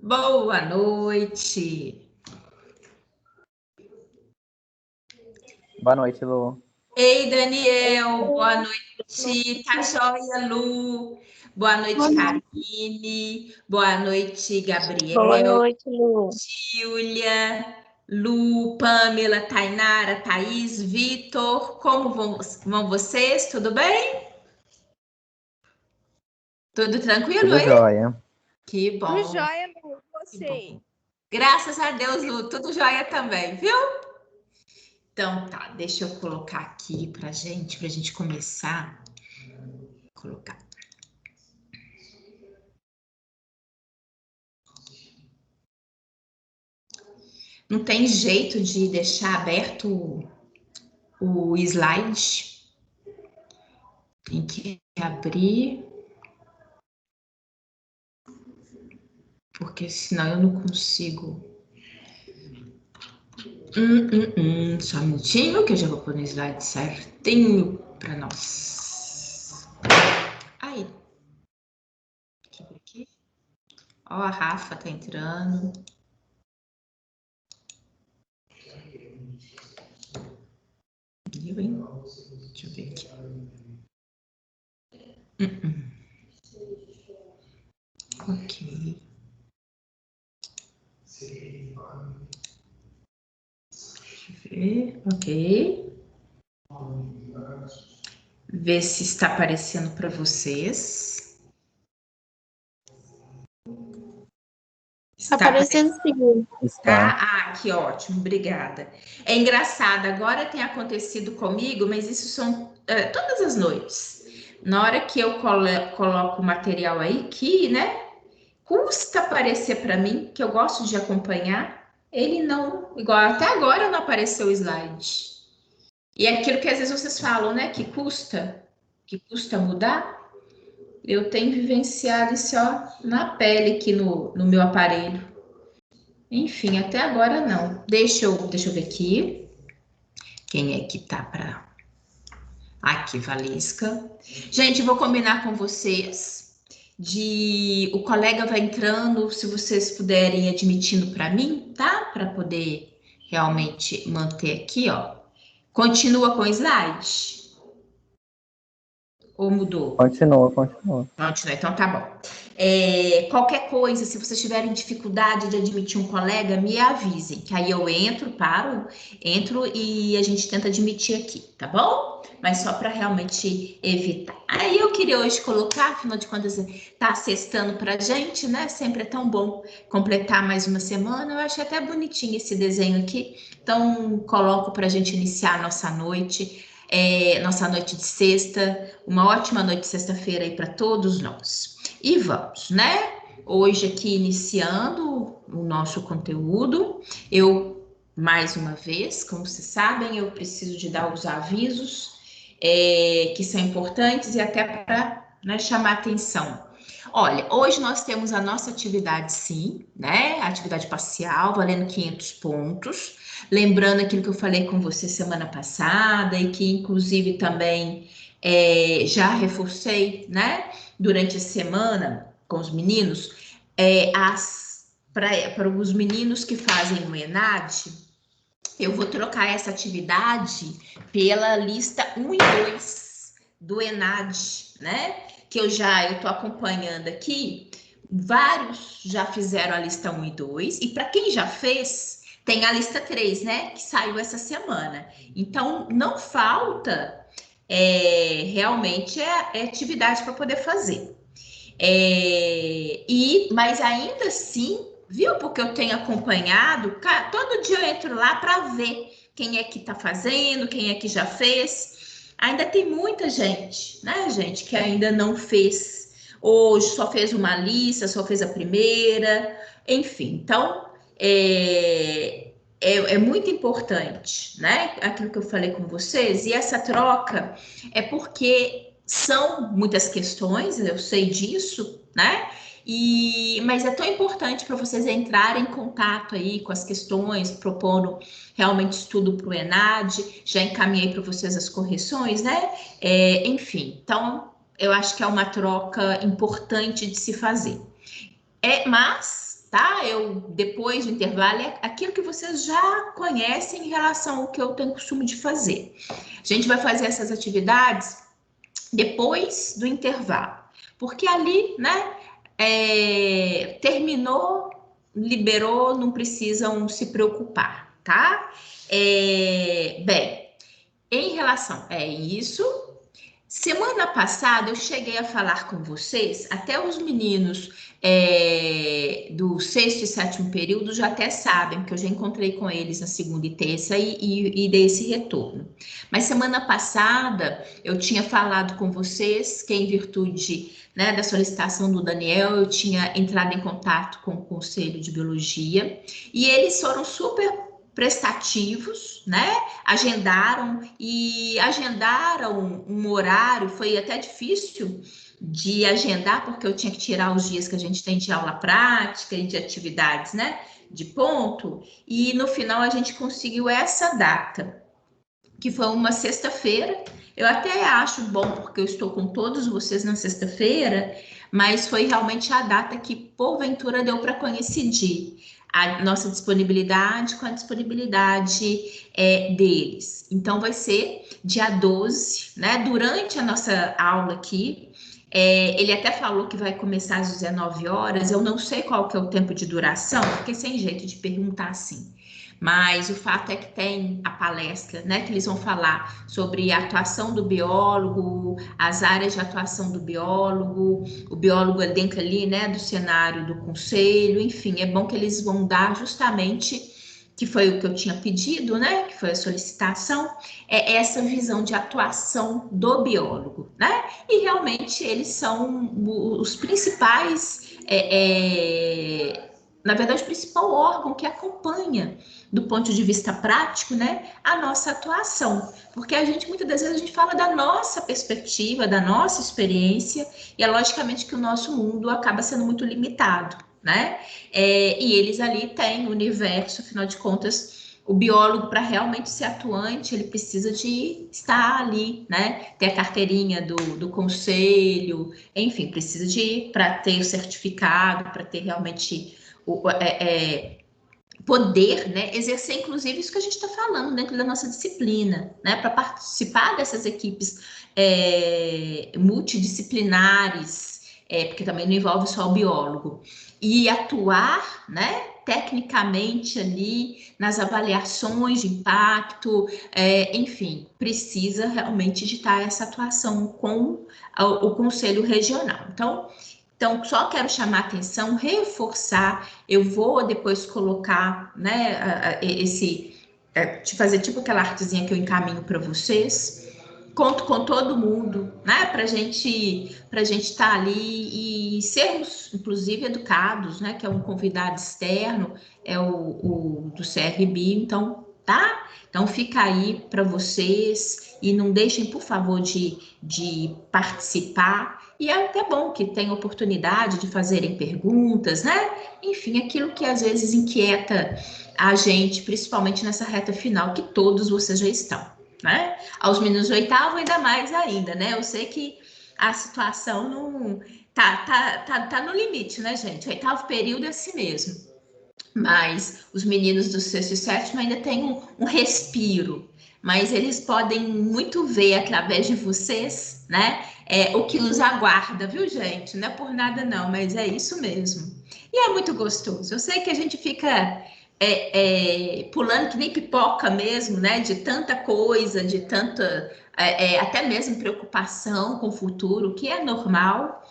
Boa noite. Boa noite, Lu. Ei, Daniel, boa noite. Tá joia, Lu? Boa noite, Karine. Boa noite, Gabriel. Boa noite, Lu. Júlia, Lu, Pamela, Tainara, Thaís, Vitor. Como vão vocês? Tudo bem? Tudo tranquilo Tudo aí? jóia. Que bom. Tudo jóia, Lu. Você? Graças a Deus, Lu, tudo jóia também, viu? Então tá, deixa eu colocar aqui pra gente começar. Vou colocar. Não tem jeito de deixar aberto o slide. Tem que abrir. Porque senão eu não consigo. Só um minutinho que eu já vou pôr no slide certinho para nós. Aí. Aqui. Ó, a Rafa tá entrando. Viu, hein? Deixa eu ver aqui. Ok. Deixa eu ver. Ok. Ver se está aparecendo para vocês. Está aparecendo sim. Tá? Ah, que ótimo, obrigada. É engraçado, agora tem acontecido comigo, mas isso são todas as noites. Na hora que eu coloco o material aí, que, né? Custa aparecer para mim, que eu gosto de acompanhar. Ele não, igual até agora não apareceu o slide. E é aquilo que às vezes vocês falam, né? Que custa mudar. Eu tenho vivenciado isso ó, na pele aqui no meu aparelho. Enfim, até agora não. Deixa eu ver aqui. Quem é que tá para... Aqui, Valesca. Gente, vou combinar com vocês de... O colega vai entrando, se vocês puderem ir admitindo para mim, tá? Para poder realmente manter aqui, ó. Continua com o slide? Ou mudou? Continua. Continua, então tá bom. Qualquer coisa, se vocês tiverem dificuldade de admitir um colega, me avisem, que aí eu entro e a gente tenta admitir aqui, tá bom? Mas só para realmente evitar. Aí eu queria hoje colocar, afinal de contas, tá sextando pra gente, né? Sempre é tão bom completar mais uma semana. Eu achei até bonitinho esse desenho aqui. Então, coloco pra gente iniciar a nossa noite de sexta, uma ótima noite de sexta-feira aí para todos nós. E vamos, né? Hoje aqui iniciando o nosso conteúdo, mais uma vez, como vocês sabem, eu preciso de dar os avisos que são importantes e até para chamar atenção. Olha, hoje nós temos a nossa atividade, sim, né? Atividade parcial, valendo 500 pontos. Lembrando aquilo que eu falei com você semana passada e que, inclusive, também já reforcei, né? Durante a semana com os meninos, para os meninos que fazem o ENAD, eu vou trocar essa atividade pela lista 1 e 2 do ENAD, né? Que eu estou acompanhando aqui. Vários já fizeram a lista 1 e 2, e para quem já fez, tem a lista 3, né? Que saiu essa semana. Então, não falta realmente atividade para poder fazer. Mas ainda assim, viu? Porque eu tenho acompanhado, todo dia eu entro lá para ver quem é que está fazendo, quem é que já fez. Ainda tem muita gente, né, gente, que ainda não fez. Hoje só fez uma lista, só fez a primeira, enfim. Então, é muito importante, né? Aquilo que eu falei com vocês, e essa troca é porque são muitas questões, eu sei disso, né? Mas é tão importante para vocês entrarem em contato aí com as questões, propondo realmente estudo para o ENAD, já encaminhei para vocês as correções, né? Enfim, então eu acho que é uma troca importante de se fazer. Mas tá? Depois do intervalo, é aquilo que vocês já conhecem em relação ao que eu tenho costume de fazer. A gente vai fazer essas atividades depois do intervalo, porque ali, né, terminou, liberou, não precisam se preocupar, tá? Bem, em relação a isso, semana passada eu cheguei a falar com vocês, até os meninos do sexto e sétimo período já até sabem, porque eu já encontrei com eles na segunda e terça e dei esse retorno. Mas semana passada eu tinha falado com vocês que em virtude, né, da solicitação do Daniel, eu tinha entrado em contato com o Conselho de Biologia e eles foram super prestativos, né? Agendaram um horário, foi até difícil de agendar, porque eu tinha que tirar os dias que a gente tem de aula prática e de atividades, né? De ponto, e no final a gente conseguiu essa data, que foi uma sexta-feira. Eu até acho bom, porque eu estou com todos vocês na sexta-feira, mas foi realmente a data que, porventura, deu para coincidir a nossa disponibilidade com a disponibilidade deles. Então, vai ser dia 12, né? Durante a nossa aula aqui, ele até falou que vai começar às 19 horas, eu não sei qual que é o tempo de duração, fiquei sem jeito de perguntar assim. Mas o fato é que tem a palestra, né, que eles vão falar sobre a atuação do biólogo, as áreas de atuação do biólogo, o biólogo é dentro ali, né, do cenário do conselho, enfim, é bom que eles vão dar justamente, que foi o que eu tinha pedido, né, que foi a solicitação, essa visão de atuação do biólogo, né, e realmente eles são os principais, na verdade, o principal órgão que acompanha do ponto de vista prático, né, a nossa atuação, porque a gente muitas das vezes a gente fala da nossa perspectiva, da nossa experiência, e é logicamente que o nosso mundo acaba sendo muito limitado, né? E eles ali têm o universo, afinal de contas, o biólogo para realmente ser atuante, ele precisa de estar ali, né? Ter a carteirinha do conselho, enfim, precisa de para ter o certificado, para ter realmente poder, né, exercer inclusive isso que a gente está falando dentro da nossa disciplina, né, para participar dessas equipes multidisciplinares, porque também não envolve só o biólogo, e atuar, né, tecnicamente ali nas avaliações de impacto, enfim, precisa realmente de estar essa atuação com o Conselho Regional. Então, só quero chamar a atenção, reforçar, eu vou depois colocar, né, te fazer tipo aquela artezinha que eu encaminho para vocês, conto com todo mundo, né, para gente estar ali e sermos, inclusive, educados, né, que é um convidado externo, é o do CRB, então, tá? Então, fica aí para vocês e não deixem, por favor, de participar. E é até bom que tenham oportunidade de fazerem perguntas, né? Enfim, aquilo que às vezes inquieta a gente, principalmente nessa reta final, que todos vocês já estão, né? Aos meninos do oitavo, ainda mais ainda, né? Eu sei que a situação não tá no limite, né, gente? O oitavo período é assim mesmo. Mas os meninos do sexto e sétimo ainda têm um respiro, mas eles podem muito ver através de vocês, né? O que os aguarda, viu, gente? Não é por nada, não, mas é isso mesmo. E é muito gostoso. Eu sei que a gente fica pulando que nem pipoca mesmo, né? De tanta coisa, de tanta, até mesmo preocupação com o futuro, que é normal.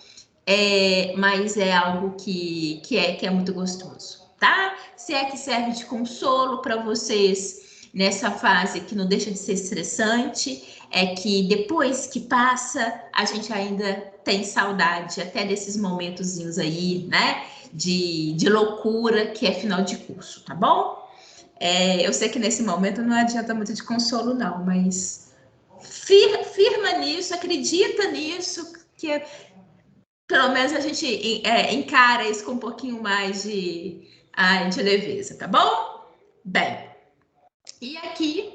Mas é algo que é muito gostoso, tá? Se é que serve de consolo para vocês nessa fase que não deixa de ser estressante, é que depois que passa, a gente ainda tem saudade até desses momentozinhos aí, né? De loucura que é final de curso, tá bom? Eu sei que nesse momento não adianta muito de consolo, não, mas firma nisso, acredita nisso, que pelo menos a gente encara isso com um pouquinho mais de leveza, tá bom? Bem, e aqui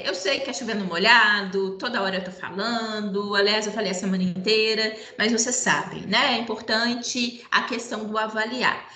Eu sei que é chovendo molhado, toda hora eu tô falando, aliás, eu falei a semana inteira, mas você sabe, né? É importante a questão do avaliar.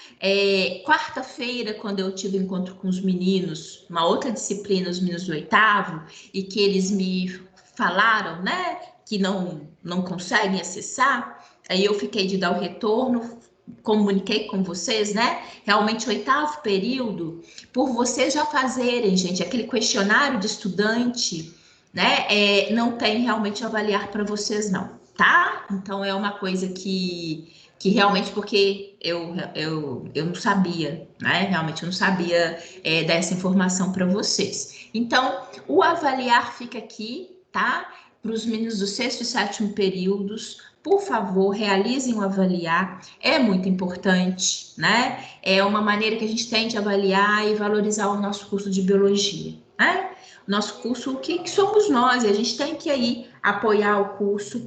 Quarta-feira, quando eu tive encontro com os meninos, uma outra disciplina, os meninos do oitavo, e que eles me falaram, né, que não conseguem acessar, aí eu fiquei de dar o retorno, comuniquei com vocês, né? Realmente, o oitavo período, por vocês já fazerem, gente, aquele questionário de estudante, né? Não tem realmente avaliar para vocês, não, tá? Então, é uma coisa que realmente, porque eu não sabia, né? Realmente, eu não sabia dessa informação para vocês. Então, o avaliar fica aqui, tá? Para os meninos do sexto e sétimo períodos, por favor, realizem o avaliar, é muito importante, né? É uma maneira que a gente tem de avaliar e valorizar o nosso curso de biologia, né? Nosso curso, o que somos nós, e a gente tem que aí apoiar o curso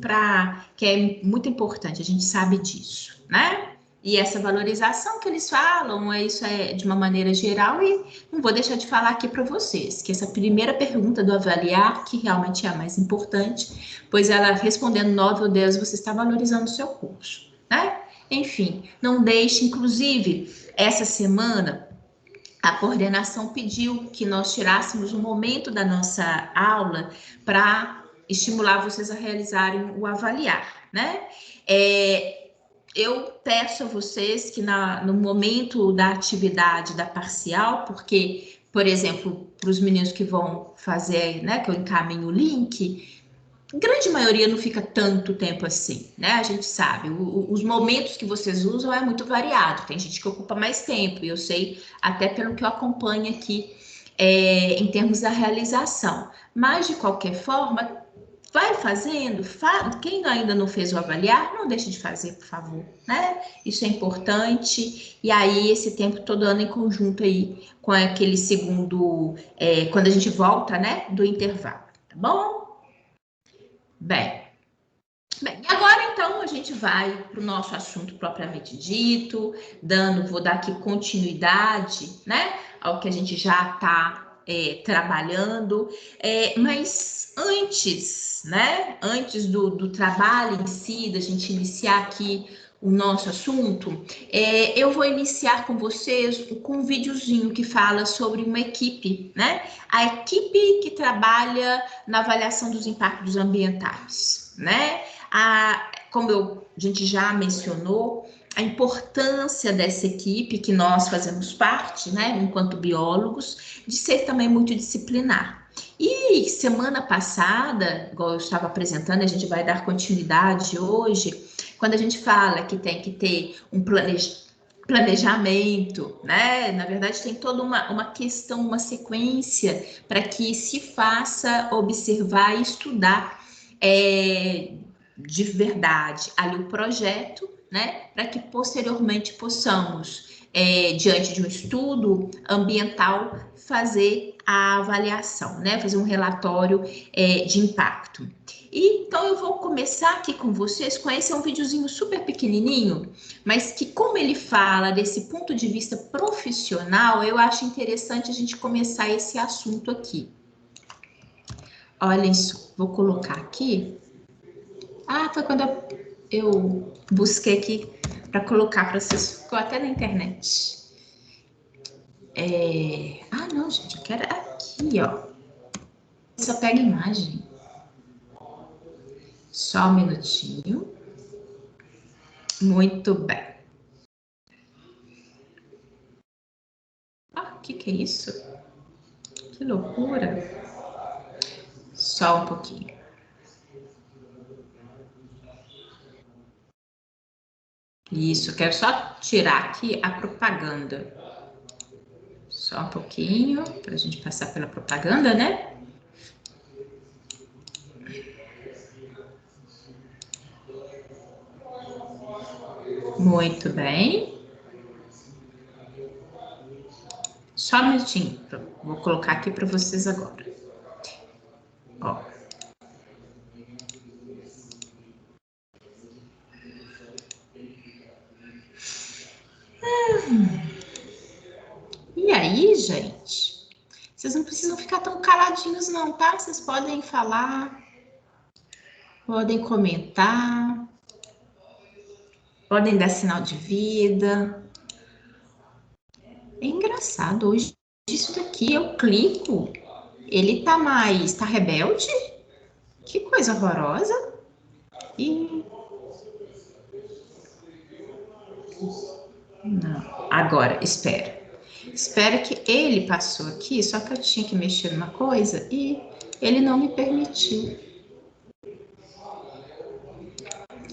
que é muito importante, a gente sabe disso, né? E essa valorização que eles falam, isso é de uma maneira geral, e não vou deixar de falar aqui para vocês, que essa primeira pergunta do avaliar, que realmente é a mais importante, pois ela respondendo 9 ou 10, você está valorizando o seu curso, né? Enfim, não deixe, inclusive, essa semana, a coordenação pediu que nós tirássemos um momento da nossa aula para estimular vocês a realizarem o avaliar, né? Eu peço a vocês que no momento da atividade da parcial, porque, por exemplo, para os meninos que vão fazer, né, que eu encaminho o link, a grande maioria não fica tanto tempo assim, né? A gente sabe, os momentos que vocês usam é muito variado. Tem gente que ocupa mais tempo, e eu sei até pelo que eu acompanho aqui em termos da realização. Mas, de qualquer forma, vai fazendo, quem ainda não fez o avaliar, não deixe de fazer, por favor, né? Isso é importante. E aí, esse tempo todo ano em conjunto aí com aquele segundo, quando a gente volta, né, do intervalo, tá bom? Bem, agora então a gente vai para o nosso assunto propriamente dito, vou dar aqui continuidade, né, ao que a gente já está trabalhando, mas antes, né, antes do trabalho em si, da gente iniciar aqui o nosso assunto, eu vou iniciar com vocês com um videozinho que fala sobre uma equipe, né, a equipe que trabalha na avaliação dos impactos ambientais, né? Como a gente já mencionou, a importância dessa equipe que nós fazemos parte, né, enquanto biólogos, de ser também multidisciplinar. E semana passada, igual eu estava apresentando, a gente vai dar continuidade hoje, quando a gente fala que tem que ter um planejamento, né? Na verdade, tem toda uma questão, uma sequência para que se faça observar e estudar de verdade ali o projeto, né? Para que posteriormente possamos, diante de um estudo ambiental, fazer a avaliação, né? Fazer um relatório de impacto. Então, eu vou começar aqui com vocês com esse um videozinho super pequenininho, mas que, como ele fala desse ponto de vista profissional, eu acho interessante a gente começar esse assunto aqui. Olhem só, vou colocar aqui. Foi quando eu busquei aqui para colocar para vocês, ficou até na internet. Não, gente, eu quero aqui, ó. Só pega imagem. Só um minutinho. Muito bem. O que é isso? Que loucura. Só um pouquinho. Isso, quero só tirar aqui a propaganda. Só um pouquinho, para a gente passar pela propaganda, né? Muito bem. Só um minutinho, vou colocar aqui para vocês agora. Ó. E aí, gente, Vocês não precisam ficar tão caladinhos não, tá? Vocês podem falar, podem comentar, podem dar sinal de vida. É engraçado, hoje isso daqui eu clico, ele tá rebelde? Que coisa horrorosa. E não, agora, espera. Espera que ele passou aqui, só que eu tinha que mexer numa coisa e ele não me permitiu.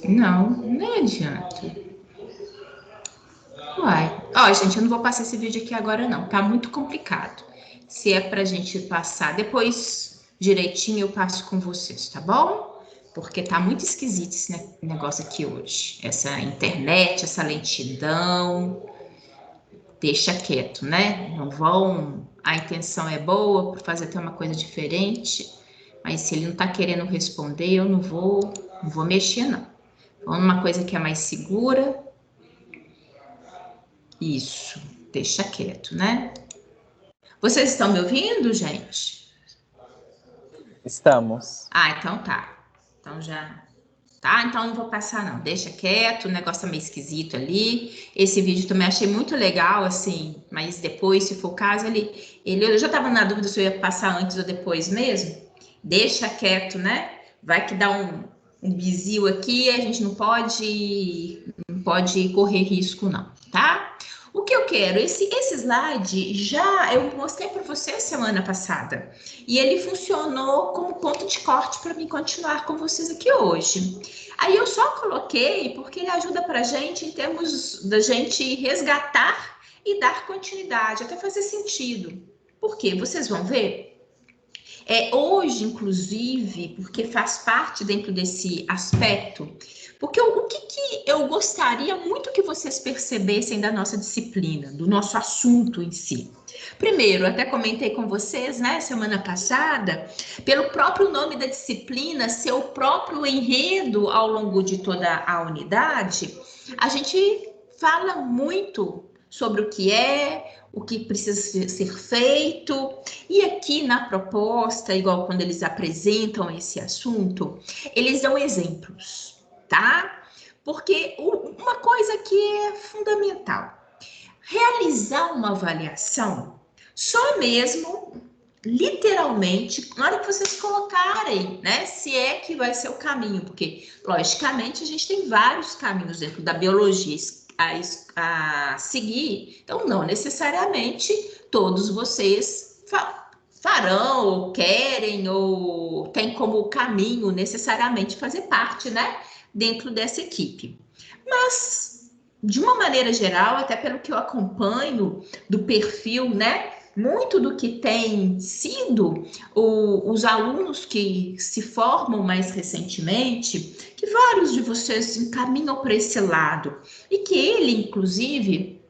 Não, nem adianta. Uai. Ó, gente, eu não vou passar esse vídeo aqui agora não, tá muito complicado. Se é pra gente passar depois direitinho, eu passo com vocês, tá bom? Porque tá muito esquisito esse negócio aqui hoje. Essa internet, essa lentidão. Deixa quieto, né? Não vão. A intenção é boa para fazer até uma coisa diferente, mas se ele não tá querendo responder, eu não vou mexer, não. Vamos numa coisa que é mais segura. Isso, deixa quieto, né? Vocês estão me ouvindo, gente? Estamos. Ah, então tá. Então já. Tá? Então não vou passar, não. Deixa quieto, o negócio tá meio esquisito ali. Esse vídeo também achei muito legal, assim, mas depois, se for o caso, eu já tava na dúvida se eu ia passar antes ou depois mesmo. Deixa quieto, né? Vai que dá um bizil aqui, a gente não pode correr risco, não, tá? O que eu quero? Esse slide já eu mostrei para você semana passada. E ele funcionou como ponto de corte para mim continuar com vocês aqui hoje. Aí eu só coloquei porque ele ajuda para a gente em termos da gente resgatar e dar continuidade, até fazer sentido. Por quê? Vocês vão ver. Hoje, inclusive, porque faz parte dentro desse aspecto, porque o que eu gostaria muito que vocês percebessem da nossa disciplina, do nosso assunto em si. Primeiro, até comentei com vocês, né, semana passada, pelo próprio nome da disciplina, ser o próprio enredo ao longo de toda a unidade, a gente fala muito sobre o que é, o que precisa ser feito. E aqui na proposta, igual quando eles apresentam esse assunto, eles dão exemplos, tá? Porque uma coisa que é fundamental, realizar uma avaliação só mesmo, literalmente, na hora que vocês colocarem, né, se é que vai ser o caminho, porque, logicamente, a gente tem vários caminhos dentro da biologia a seguir, então não necessariamente todos vocês farão, ou querem, ou tem como caminho necessariamente fazer parte, né, dentro dessa equipe. Mas, de uma maneira geral, até pelo que eu acompanho do perfil, né, muito do que tem sido os alunos que se formam mais recentemente, que vários de vocês encaminham para esse lado, e que ele, inclusive,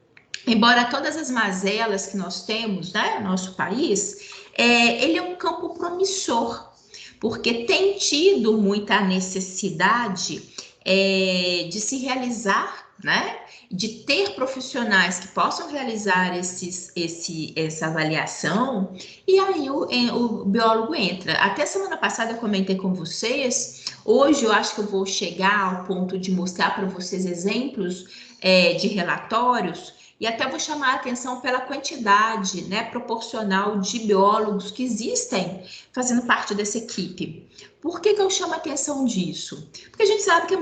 embora todas as mazelas que nós temos, né, no nosso país, ele é um campo promissor, porque tem tido muita necessidade de se realizar, né, de ter profissionais que possam realizar essa avaliação, e aí o biólogo entra. Até semana passada eu comentei com vocês, hoje eu acho que eu vou chegar ao ponto de mostrar para vocês exemplos de relatórios, e até vou chamar a atenção pela quantidade, né, proporcional de biólogos que existem fazendo parte dessa equipe. Por que eu chamo a atenção disso? Porque a gente sabe que é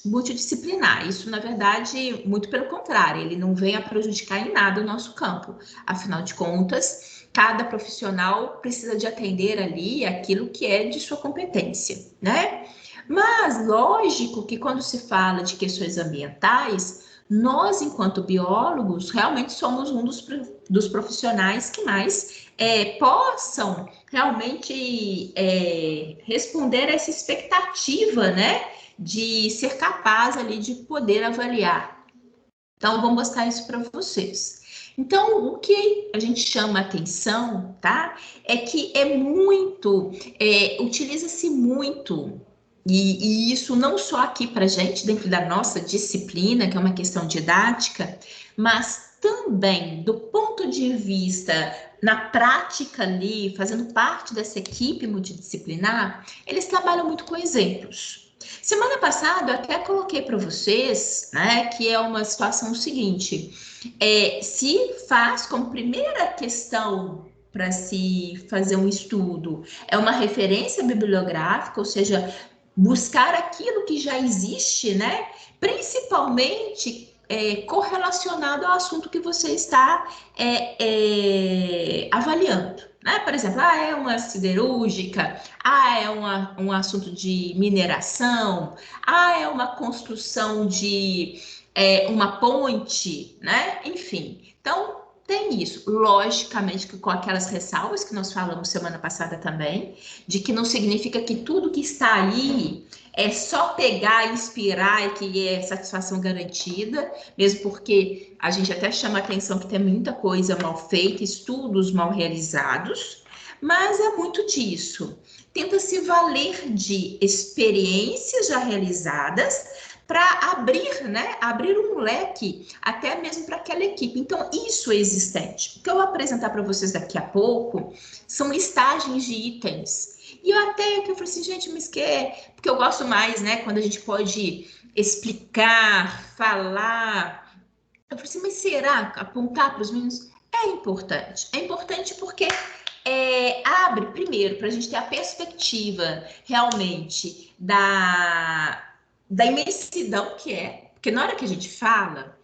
multidisciplinar. Isso, na verdade, muito pelo contrário, ele não vem a prejudicar em nada o nosso campo. Afinal de contas, cada profissional precisa de atender ali aquilo que é de sua competência, né? Mas, lógico que quando se fala de questões ambientais, nós, enquanto biólogos, realmente somos um dos profissionais que mais possam realmente responder a essa expectativa, né, de ser capaz ali de poder avaliar. Então, eu vou mostrar isso para vocês. Então, o que a gente chama atenção, tá, é que utiliza-se muito. E isso não só aqui para a gente, dentro da nossa disciplina, que é uma questão didática, mas também, do ponto de vista na prática ali, fazendo parte dessa equipe multidisciplinar, eles trabalham muito com exemplos. Semana passada eu até coloquei para vocês, né, que é uma situação seguinte, se faz como primeira questão para se fazer um estudo, é uma referência bibliográfica, ou seja, buscar aquilo que já existe, né, principalmente correlacionado ao assunto que você está avaliando. Né? Por exemplo, é uma siderúrgica, é um assunto de mineração, é uma construção de uma ponte, né? Enfim, então tem isso. Logicamente que com aquelas ressalvas que nós falamos semana passada também, de que não significa que tudo que está ali é só pegar, inspirar e que é satisfação garantida, mesmo porque a gente até chama a atenção que tem muita coisa mal feita, estudos mal realizados, mas é muito disso. Tenta se valer de experiências já realizadas para abrir, né? Abrir um leque até mesmo para aquela equipe. Então, isso é existente. O que eu vou apresentar para vocês daqui a pouco são listagens de itens. E eu falei assim, gente, mas porque eu gosto mais, né, quando a gente pode explicar, falar. Eu falei assim, mas será apontar para os meninos? É importante. É importante porque abre, primeiro, para a gente ter a perspectiva realmente da imensidão que é. Porque na hora que a gente fala,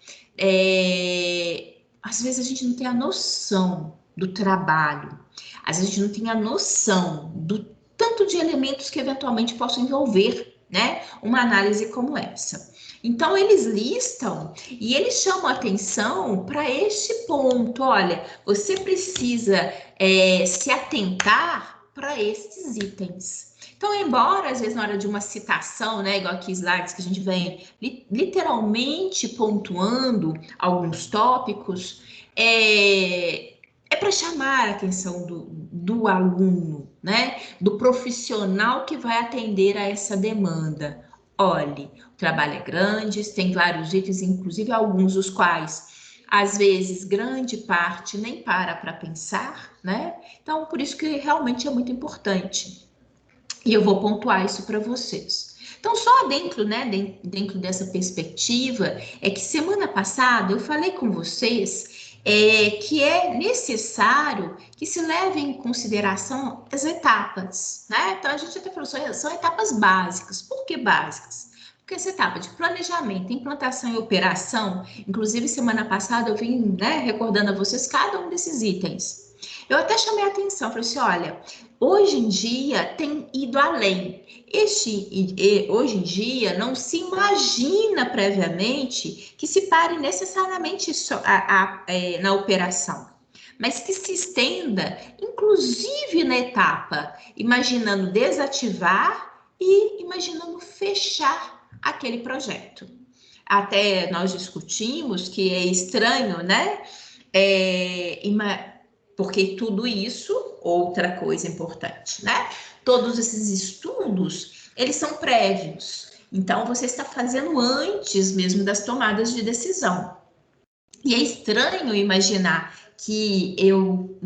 às vezes a gente não tem a noção do trabalho. Às vezes a gente não tem a noção do tanto de elementos que eventualmente possam envolver, né, uma análise como essa. Então, eles listam e eles chamam atenção para este ponto. Olha, você precisa se atentar para estes itens. Então, embora, às vezes, na hora de uma citação, né, igual aqui slides que a gente vem literalmente pontuando alguns tópicos, é para chamar a atenção do aluno, né? Do profissional que vai atender a essa demanda. Olhe, o trabalho é grande, tem vários itens, inclusive alguns dos quais, às vezes, grande parte nem para pensar, né? Então, por isso que realmente é muito importante. E eu vou pontuar isso para vocês. Então, só dentro, né, dentro dessa perspectiva, é que semana passada eu falei com vocês que é necessário que se leve em consideração as etapas, né? Então, a gente até falou, são etapas básicas. Por que básicas? Porque essa etapa de planejamento, implantação e operação, inclusive semana passada eu vim, né, recordando a vocês cada um desses itens. Eu até chamei a atenção, falei assim, olha, hoje em dia tem ido além. Hoje em dia não se imagina previamente que se pare necessariamente na operação, mas que se estenda, inclusive na etapa, imaginando desativar e imaginando fechar aquele projeto. Até nós discutimos que é estranho, né? Porque tudo isso, outra coisa importante, né? Todos esses estudos, eles são prévios. Então, você está fazendo antes mesmo das tomadas de decisão. E é estranho imaginar que eu,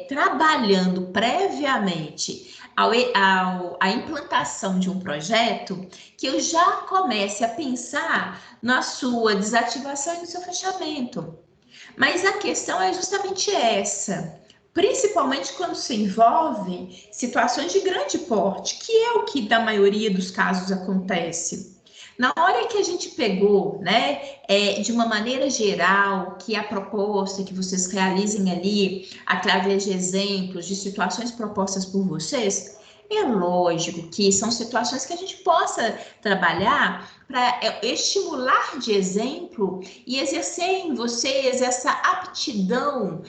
trabalhando previamente a implantação de um projeto, que eu já comece a pensar na sua desativação e no seu fechamento. Mas a questão é justamente essa, principalmente quando se envolve situações de grande porte, que é o que da maioria dos casos acontece. Na hora que a gente pegou, né, de uma maneira geral, que a proposta que vocês realizem ali, através de exemplos, de situações propostas por vocês, é lógico que são situações que a gente possa trabalhar para estimular de exemplo e exercer em vocês essa aptidão,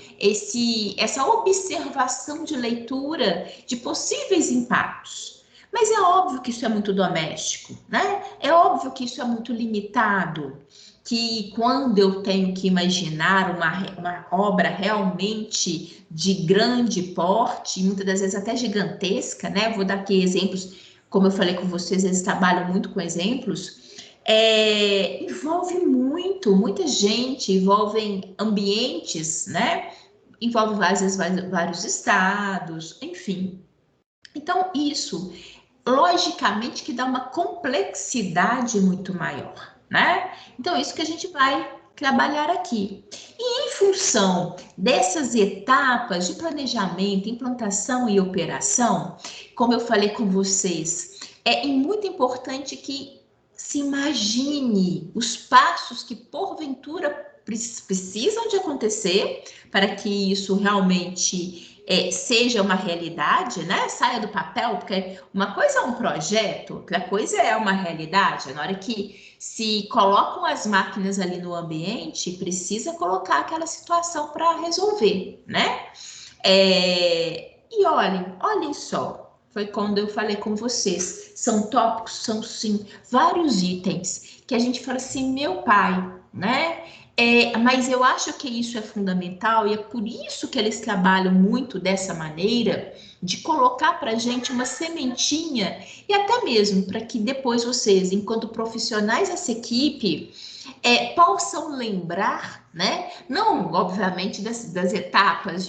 essa observação de leitura de possíveis impactos. Mas é óbvio que isso é muito doméstico, né? É óbvio que isso é muito limitado, que quando eu tenho que imaginar uma obra realmente de grande porte, muitas das vezes até gigantesca, né? Vou dar aqui exemplos, como eu falei com vocês, eles trabalham muito com exemplos, envolve muita gente, envolvem ambientes, né? Envolve às vezes vários estados, enfim. Então, isso, logicamente, que dá uma complexidade muito maior, né? Então, isso que a gente vai trabalhar aqui. E em função dessas etapas de planejamento, implantação e operação, como eu falei com vocês, é muito importante que se imagine os passos que, porventura, precisam de acontecer para que isso realmente seja uma realidade, né? Saia do papel, porque uma coisa é um projeto, outra coisa é uma realidade. Na hora que se colocam as máquinas ali no ambiente, precisa colocar aquela situação para resolver, né? E olhem só, foi quando eu falei com vocês, são tópicos, são sim vários itens que a gente fala assim, meu pai, né? Mas eu acho que isso é fundamental e é por isso que eles trabalham muito dessa maneira de colocar para a gente uma sementinha e até mesmo para que depois vocês, enquanto profissionais dessa equipe, possam lembrar, né? Não, obviamente, das etapas,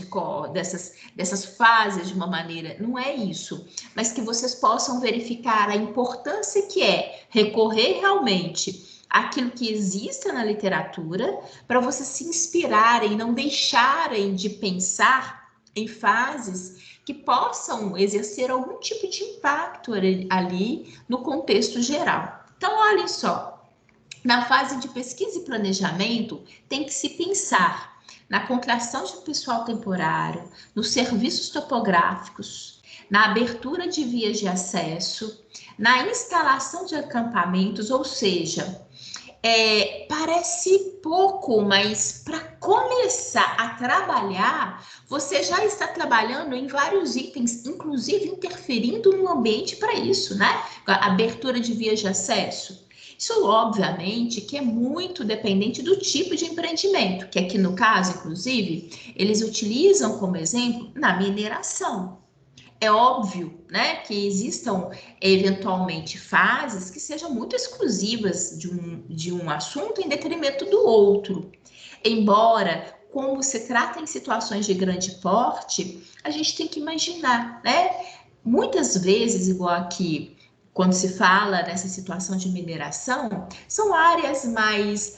dessas fases de uma maneira, não é isso, mas que vocês possam verificar a importância que é recorrer realmente aquilo que existe na literatura, para vocês se inspirarem, não deixarem de pensar em fases que possam exercer algum tipo de impacto ali no contexto geral. Então, olhem só, na fase de pesquisa e planejamento, tem que se pensar na contratação de pessoal temporário, nos serviços topográficos, na abertura de vias de acesso, na instalação de acampamentos, ou seja, parece pouco, mas para começar a trabalhar, você já está trabalhando em vários itens, inclusive interferindo no ambiente para isso, né? A abertura de vias de acesso. Isso, obviamente, que é muito dependente do tipo de empreendimento, que aqui no caso, inclusive, eles utilizam como exemplo na mineração. É óbvio, né, que existam eventualmente fases que sejam muito exclusivas de um assunto em detrimento do outro. Embora, como se trata em situações de grande porte, a gente tem que imaginar, né? Muitas vezes, igual aqui, quando se fala nessa situação de mineração, são áreas mais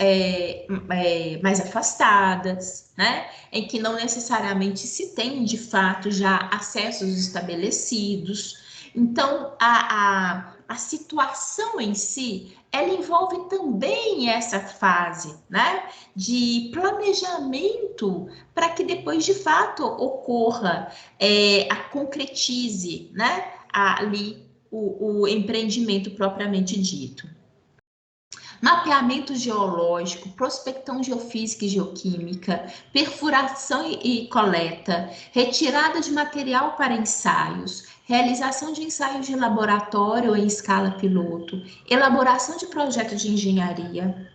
afastadas, né? Em que não necessariamente se tem, de fato, já acessos estabelecidos. Então, a situação em si, ela envolve também essa fase, né? De planejamento para que depois, de fato, ocorra, concretize, né? Ali o empreendimento propriamente dito. Mapeamento geológico, prospecção geofísica e geoquímica, perfuração e coleta, retirada de material para ensaios, realização de ensaios de laboratório em escala piloto, elaboração de projeto de engenharia,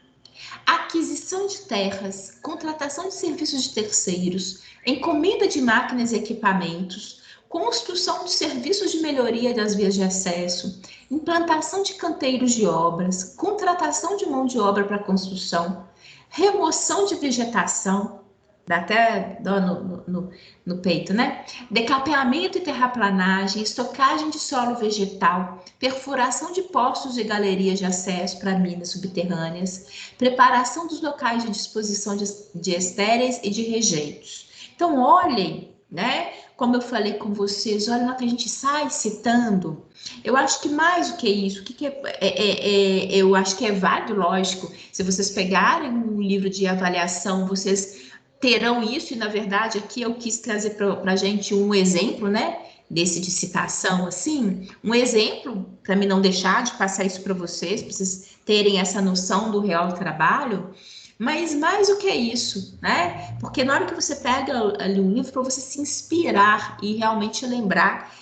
aquisição de terras, contratação de serviços de terceiros, encomenda de máquinas e equipamentos, construção de serviços de melhoria das vias de acesso, implantação de canteiros de obras, contratação de mão de obra para construção, remoção de vegetação, dá até dó no peito, né? Decapeamento e terraplanagem, estocagem de solo vegetal, perfuração de poços e galerias de acesso para minas subterrâneas, preparação dos locais de disposição de estéreis e de rejeitos. Então, olhem, né? Como eu falei com vocês, olha lá que a gente sai citando. Eu acho que mais do que isso, eu acho que é válido, lógico, se vocês pegarem um livro de avaliação, vocês terão isso, e na verdade aqui eu quis trazer para a gente um exemplo, né, desse de citação, assim, um exemplo, para mim não deixar de passar isso para vocês terem essa noção do real trabalho, mas mais do que isso, né, porque na hora que você pega ali um livro, para você se inspirar e realmente lembrar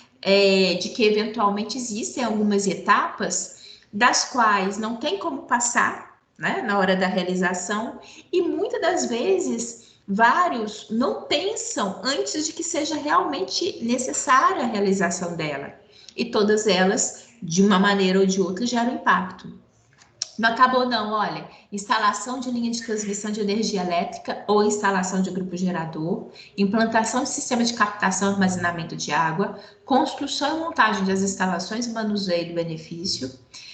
de que eventualmente existem algumas etapas das quais não tem como passar, né, na hora da realização, e muitas das vezes vários não pensam antes de que seja realmente necessária a realização dela. E todas elas, de uma maneira ou de outra, geram impacto. Não acabou não, olha, instalação de linha de transmissão de energia elétrica ou instalação de grupo gerador, implantação de sistema de captação e armazenamento de água, construção e montagem das instalações e manuseio do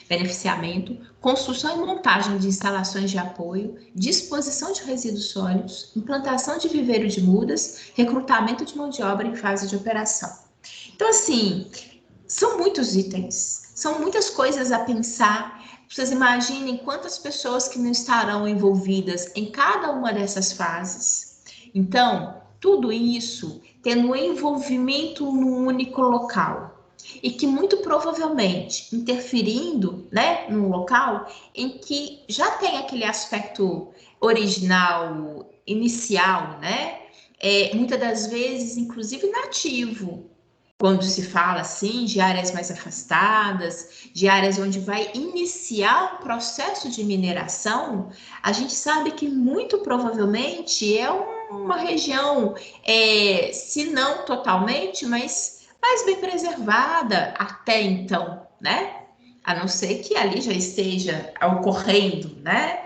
beneficiamento, construção e montagem de instalações de apoio, disposição de resíduos sólidos, implantação de viveiro de mudas, recrutamento de mão de obra em fase de operação. Então, assim, são muitos itens, são muitas coisas a pensar. Vocês imaginem quantas pessoas que não estarão envolvidas em cada uma dessas fases. Então, tudo isso tendo um envolvimento num único local. E que muito provavelmente interferindo, né, num local em que já tem aquele aspecto original, inicial, né? Muitas das vezes, inclusive nativo, quando se fala assim de áreas mais afastadas, de áreas onde vai iniciar o processo de mineração, a gente sabe que muito provavelmente é uma região, se não totalmente, mas mais bem preservada até então, né? A não ser que ali já esteja ocorrendo, né?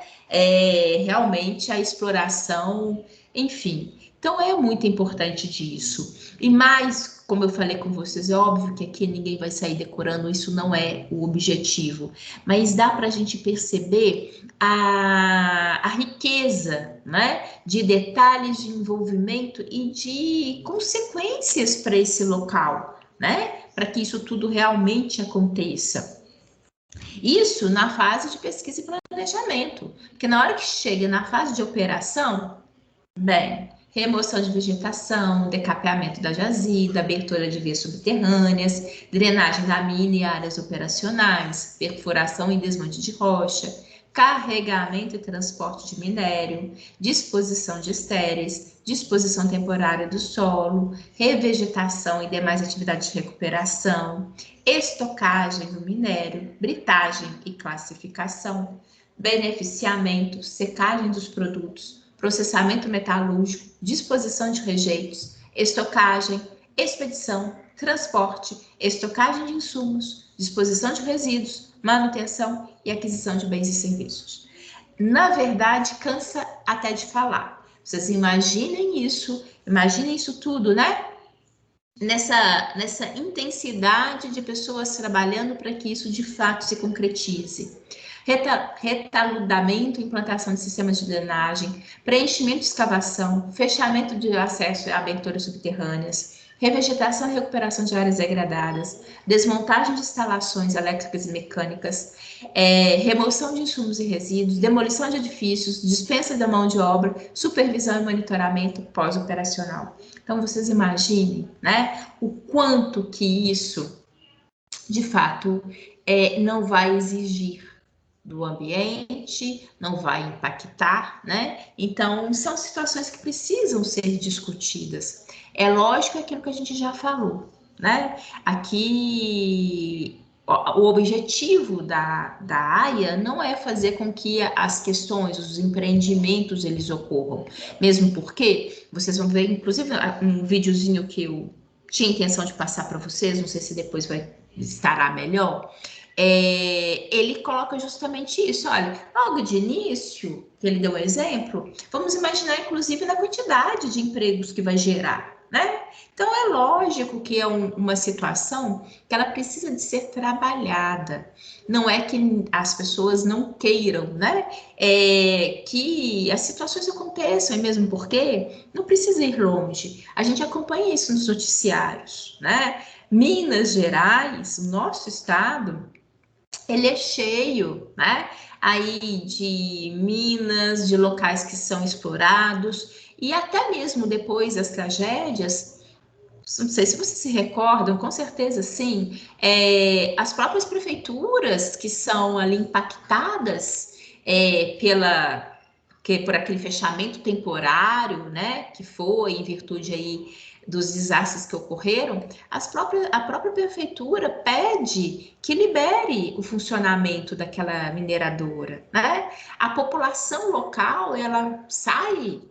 Realmente a exploração, enfim. Então é muito importante disso. E mais, como eu falei com vocês, é óbvio que aqui ninguém vai sair decorando, isso não é o objetivo, mas dá para a gente perceber a riqueza, né, de detalhes de envolvimento e de consequências para esse local, né, para que isso tudo realmente aconteça. Isso na fase de pesquisa e planejamento, porque na hora que chega na fase de operação, bem, remoção de vegetação, decapeamento da jazida, abertura de vias subterrâneas, drenagem da mina e áreas operacionais, perfuração e desmonte de rocha, carregamento e transporte de minério, disposição de estéreis, disposição temporária do solo, revegetação e demais atividades de recuperação, estocagem do minério, britagem e classificação, beneficiamento, secagem dos produtos, processamento metalúrgico, disposição de rejeitos, estocagem, expedição, transporte, estocagem de insumos, disposição de resíduos, manutenção e aquisição de bens e serviços. Na verdade, cansa até de falar. Vocês imaginem isso tudo, né? Nessa intensidade de pessoas trabalhando para que isso de fato se concretize. Retaludamento, implantação de sistemas de drenagem, preenchimento de escavação, fechamento de acesso a aberturas subterrâneas, revegetação e recuperação de áreas degradadas, desmontagem de instalações elétricas e mecânicas, remoção de insumos e resíduos, demolição de edifícios, dispensa da mão de obra, supervisão e monitoramento pós-operacional. Então, vocês imaginem, né, o quanto que isso, de fato, não vai exigir do ambiente, não vai impactar, né? Então, são situações que precisam ser discutidas. É lógico aquilo que a gente já falou, né? Aqui, o objetivo da AIA não é fazer com que as questões, os empreendimentos, eles ocorram. Mesmo porque, vocês vão ver, inclusive, um videozinho que eu tinha intenção de passar para vocês, não sei se depois estará melhor, ele coloca justamente isso. Olha, logo de início, que ele deu um exemplo, vamos imaginar, inclusive, na quantidade de empregos que vai gerar, né? Então, é lógico que é uma situação que ela precisa de ser trabalhada. Não é que as pessoas não queiram, né? Que as situações aconteçam, e mesmo porque não precisa ir longe. A gente acompanha isso nos noticiários, né? Minas Gerais, o nosso estado, ele é cheio, né? Aí de minas, de locais que são explorados, e até mesmo depois das tragédias, não sei se vocês se recordam, com certeza sim, as próprias prefeituras que são ali impactadas por aquele fechamento temporário, né, que foi em virtude aí dos desastres que ocorreram, a própria prefeitura pede que libere o funcionamento daquela mineradora, né? A população local, ela sai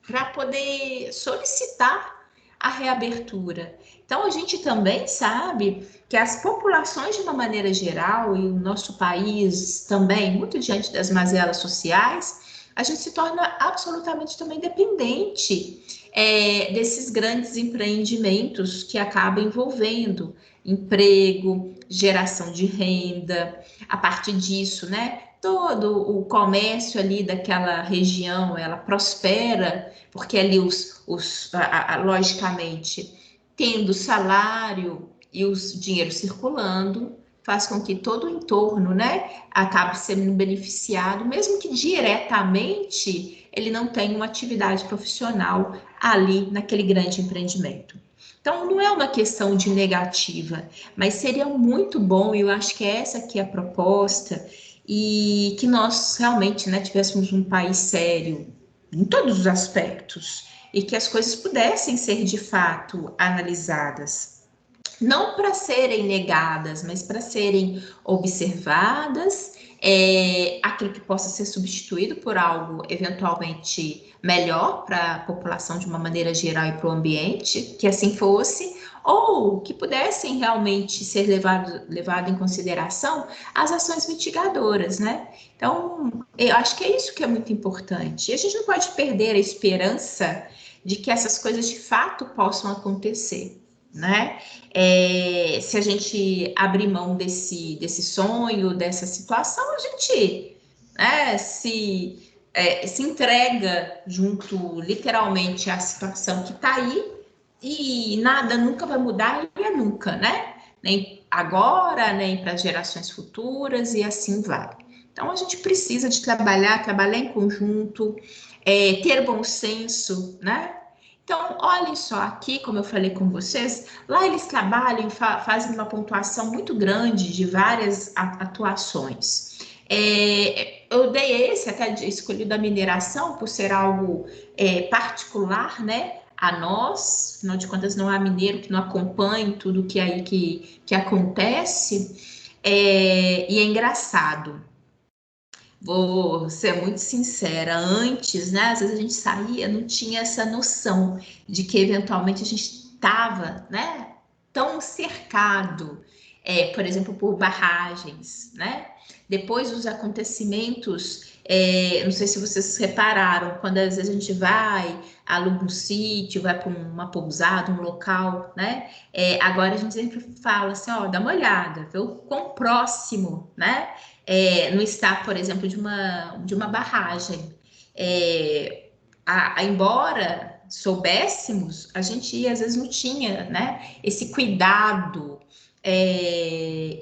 para poder solicitar a reabertura. Então, a gente também sabe que as populações, de uma maneira geral, e o nosso país também, muito diante das mazelas sociais, a gente se torna absolutamente também dependente desses grandes empreendimentos que acabam envolvendo emprego, geração de renda, a partir disso, né? Todo o comércio ali daquela região, ela prospera, porque ali logicamente, tendo salário e os dinheiro circulando, faz com que todo o entorno, né, acabe sendo beneficiado, mesmo que diretamente ele não tenha uma atividade profissional ali naquele grande empreendimento. Então, não é uma questão de negativa, mas seria muito bom, e eu acho que essa aqui é a proposta, e que nós realmente, né, tivéssemos um país sério em todos os aspectos, e que as coisas pudessem ser de fato analisadas, não para serem negadas, mas para serem observadas, aquilo que possa ser substituído por algo eventualmente melhor para a população de uma maneira geral e para o ambiente, que assim fosse, ou que pudessem realmente ser levado em consideração as ações mitigadoras, né? Então, eu acho que é isso que é muito importante. E a gente não pode perder a esperança de que essas coisas de fato possam acontecer, né? Se a gente abrir mão desse sonho, dessa situação, a gente se entrega junto, literalmente, à situação que está aí e nada nunca vai mudar e é nunca, né? Nem agora, nem para gerações futuras e assim vai. Então, a gente precisa de trabalhar em conjunto, ter bom senso, né? Então, olhem só, aqui, como eu falei com vocês, lá eles trabalham, fazem uma pontuação muito grande de várias atuações. Eu dei esse, até escolhi da mineração, por ser algo particular, né? A nós, afinal de contas, não há mineiro que não acompanhe tudo que aí que acontece. E é engraçado. Vou ser muito sincera, antes, né, às vezes a gente saía, não tinha essa noção de que eventualmente a gente estava, né, tão cercado, por exemplo, por barragens, né? Depois dos acontecimentos, não sei se vocês repararam, quando às vezes a gente vai, aluga um sítio, vai para uma pousada, um local, né? Agora a gente sempre fala assim, ó, dá uma olhada, vê o quão próximo, né? No estar, por exemplo, de uma barragem. Embora soubéssemos, a gente às vezes não tinha, né, esse cuidado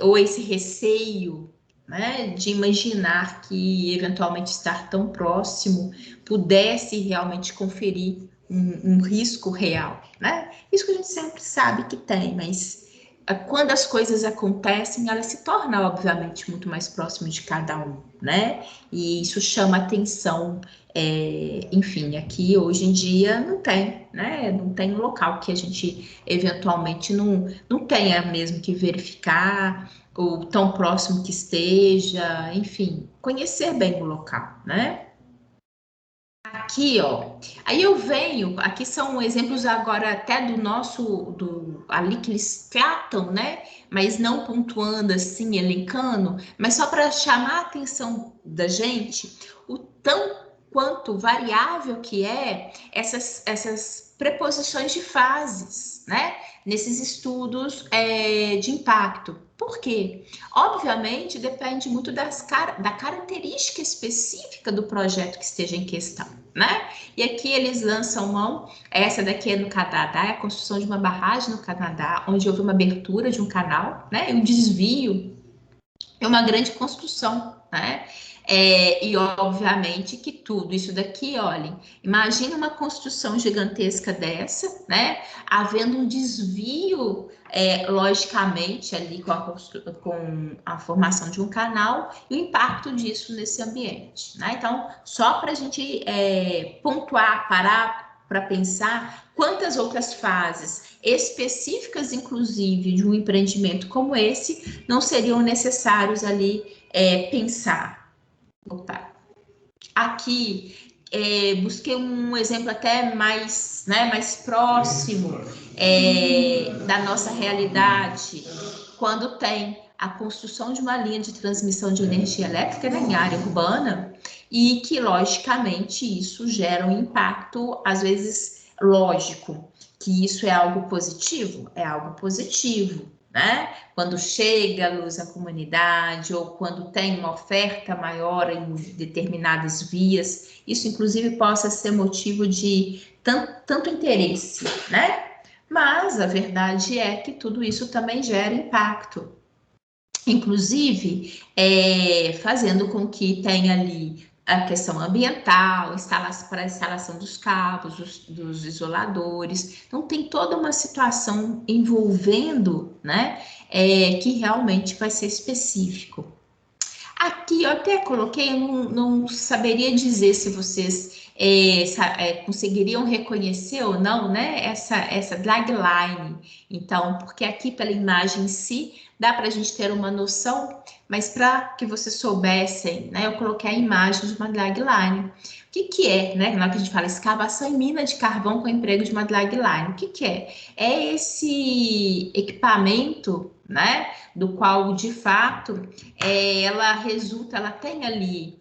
ou esse receio, né, de imaginar que eventualmente estar tão próximo pudesse realmente conferir um risco real, né? Isso que a gente sempre sabe que tem, mas quando as coisas acontecem, elas se tornam, obviamente, muito mais próximas de cada um, né? E isso chama atenção. Enfim, aqui hoje em dia não tem, né? Não tem um local que a gente eventualmente não tenha mesmo que verificar, ou tão próximo que esteja, enfim, conhecer bem o local, né? Aqui, ó. Aí eu venho, aqui são exemplos agora até ali que eles tratam, né? Mas não pontuando assim, elencando, mas só para chamar a atenção da gente, o tão quanto variável que essas preposições de fases, né? Nesses estudos de impacto. Por quê? Obviamente, depende muito da característica específica do projeto que esteja em questão, né? E aqui eles lançam mão, essa daqui é no Canadá, é a construção de uma barragem no Canadá, onde houve uma abertura de um canal, né? E um desvio, é uma grande construção, né? E obviamente que tudo isso daqui, olhem, imagina uma construção gigantesca dessa, né? Havendo um desvio, logicamente, ali com a formação de um canal e o impacto disso nesse ambiente, né? Então, só para a gente pontuar, parar para pensar quantas outras fases específicas, inclusive, de um empreendimento como esse, não seriam necessários ali pensar. Opa. Aqui busquei um exemplo até mais, né, mais próximo da nossa realidade, quando tem a construção de uma linha de transmissão de energia elétrica, né, em área urbana, e que, logicamente, isso gera um impacto, às vezes, lógico, que isso é algo positivo? É algo positivo, né? Quando chega a luz à comunidade ou quando tem uma oferta maior em determinadas vias, isso, inclusive, possa ser motivo de tanto interesse, né? Mas a verdade é que tudo isso também gera impacto, inclusive fazendo com que tenha ali a questão ambiental, para a instalação dos cabos, dos isoladores. Então, tem toda uma situação envolvendo, né, que realmente vai ser específico. Aqui eu até coloquei, eu não saberia dizer se vocês conseguiriam reconhecer ou não, né, essa dragline. Então, porque aqui pela imagem em si, dá para a gente ter uma noção, mas para que vocês soubessem, né, eu coloquei a imagem de uma dragline. O que é, né, na hora que a gente fala escavação em mina de carvão com emprego de uma dragline, o que é? É esse equipamento, né, do qual, de fato, ela tem ali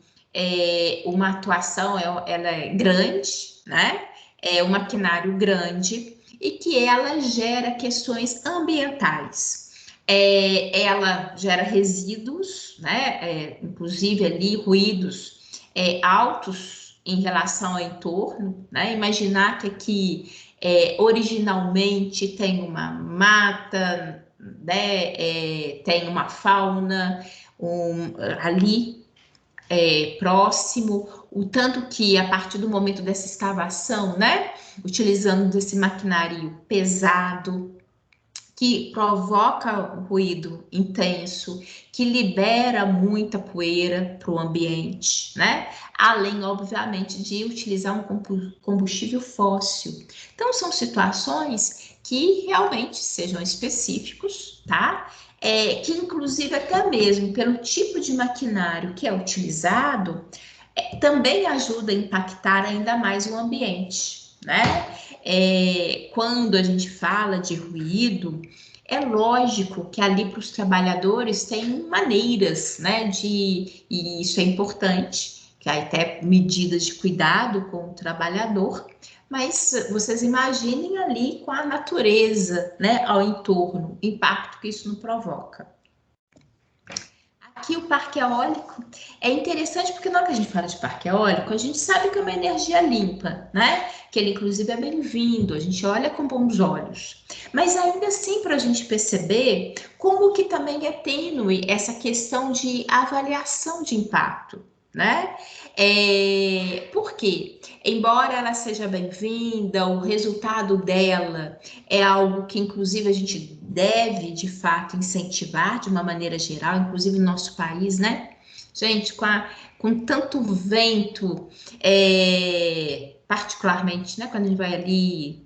uma atuação, ela é grande, né? É um maquinário grande e que ela gera questões ambientais. Ela gera resíduos, né? Inclusive ali ruídos altos em relação ao entorno, né? Imaginar que aqui originalmente tem uma mata, né, tem uma fauna ali próximo, o tanto que a partir do momento dessa escavação, né, utilizando desse maquinário pesado, que provoca um ruído intenso, que libera muita poeira para o ambiente, né? Além, obviamente, de utilizar um combustível fóssil. Então, são situações que realmente sejam específicos, tá? Que, inclusive, até mesmo pelo tipo de maquinário que é utilizado, também ajuda a impactar ainda mais o ambiente, né? Quando a gente fala de ruído, é lógico que ali para os trabalhadores tem maneiras, né, e isso é importante, que há até medidas de cuidado com o trabalhador, mas vocês imaginem ali com a natureza, né, ao entorno, o impacto que isso não provoca. Aqui o parque eólico é interessante porque na hora que a gente fala de parque eólico, a gente sabe que é uma energia limpa, né? Que ele inclusive é bem-vindo, a gente olha com bons olhos. Mas ainda assim, para a gente perceber como que também é tênue essa questão de avaliação de impacto, né? Por quê? Embora ela seja bem-vinda, o resultado dela é algo que, inclusive, a gente deve, de fato, incentivar de uma maneira geral, inclusive no nosso país, né? Gente, com tanto vento, particularmente, né, quando a gente vai ali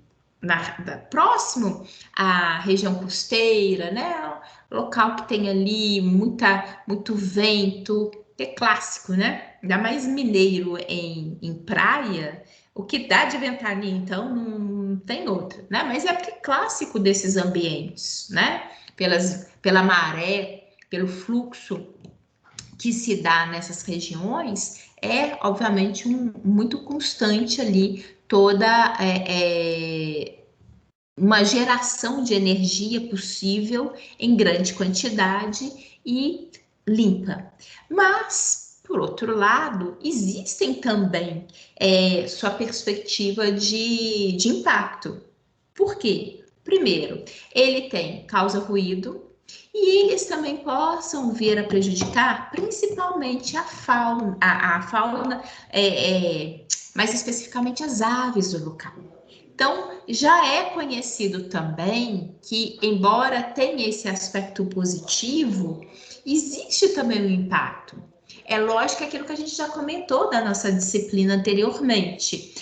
próximo à região costeira, né? Local que tem ali muito vento, que é clássico, né? Ainda mais mineiro em praia, o que dá de ventania, então, não tem outra, né? Mas é porque é clássico desses ambientes, né? Pela maré, pelo fluxo que se dá nessas regiões, obviamente, muito constante ali toda uma geração de energia possível em grande quantidade e limpa. Mas, por outro lado, existem também sua perspectiva de impacto. Por quê? Primeiro, ele causa ruído e eles também possam vir a prejudicar principalmente a fauna, mais especificamente as aves do local. Então, já é conhecido também que, embora tenha esse aspecto positivo, existe também um impacto. É lógico aquilo que a gente já comentou da nossa disciplina anteriormente.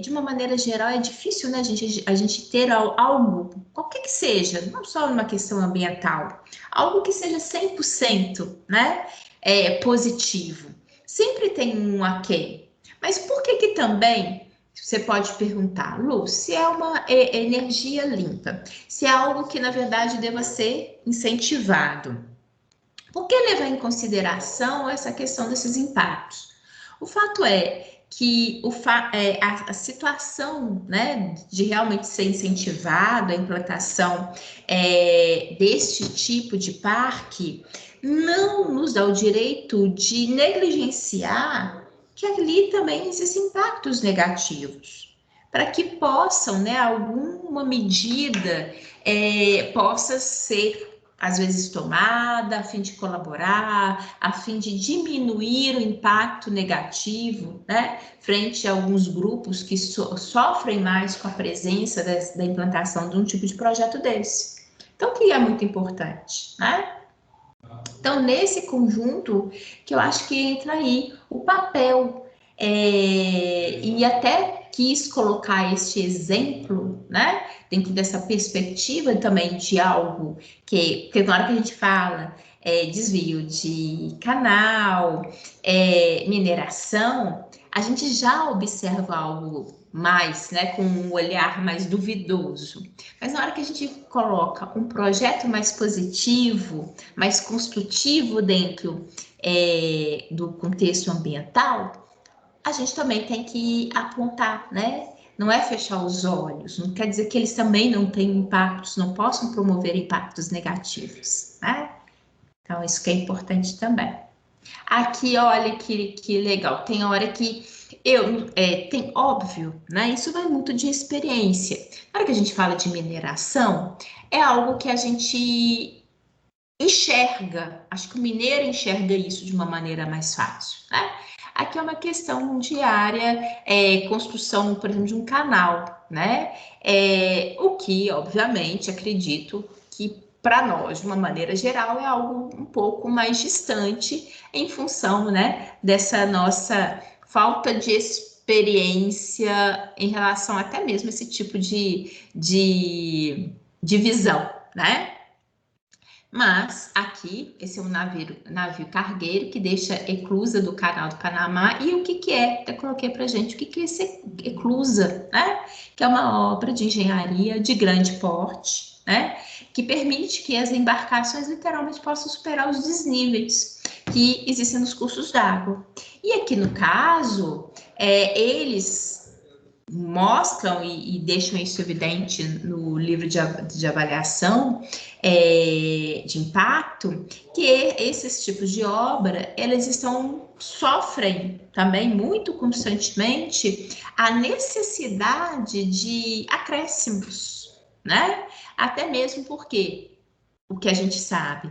De uma maneira geral, é difícil, né, a gente ter algo, qualquer que seja, não só numa questão ambiental, algo que seja 100%, né, positivo. Sempre tem um aquém. Mas por que que também, você pode perguntar, Lu, se é uma energia limpa, se é algo que, na verdade, deva ser incentivado, por que levar em consideração essa questão desses impactos? O fato é que a situação, né, de realmente ser incentivado a implantação deste tipo de parque não nos dá o direito de negligenciar que ali também existem impactos negativos, para que possam, né, alguma medida possa ser às vezes tomada, a fim de colaborar, a fim de diminuir o impacto negativo, né, frente a alguns grupos que sofrem mais com a presença da implantação de um tipo de projeto desse. Então, o que é muito importante, né? Então, nesse conjunto, que eu acho que entra aí o papel, e até quis colocar este exemplo, né, dentro dessa perspectiva também de algo porque na hora que a gente fala desvio de canal, mineração, a gente já observa algo mais, né, com um olhar mais duvidoso. Mas na hora que a gente coloca um projeto mais positivo, mais construtivo dentro do contexto ambiental, a gente também tem que apontar, né? Não é fechar os olhos, não quer dizer que eles também não têm impactos, não possam promover impactos negativos, né? Então, isso que é importante também. Aqui, olha que legal, tem hora que tem óbvio, né? Isso vai muito de experiência. Na hora que a gente fala de mineração, é algo que a gente enxerga, acho que o mineiro enxerga isso de uma maneira mais fácil, né? Aqui é uma questão diária, construção, por exemplo, de um canal, né? O que, obviamente, acredito que para nós, de uma maneira geral, é algo um pouco mais distante em função, né, dessa nossa falta de experiência em relação até mesmo a esse tipo de visão, né? Mas aqui, esse é um navio cargueiro que deixa eclusa do Canal do Panamá. E o que que é? Eu coloquei para gente o que que é esse eclusa, né? Que é uma obra de engenharia de grande porte, né? Que permite que as embarcações literalmente possam superar os desníveis que existem nos cursos d'água. E aqui no caso, eles mostram e deixam isso evidente no livro de avaliação de impacto, que esses tipos de obra, eles sofrem também muito constantemente a necessidade de acréscimos, né? Até mesmo porque o que a gente sabe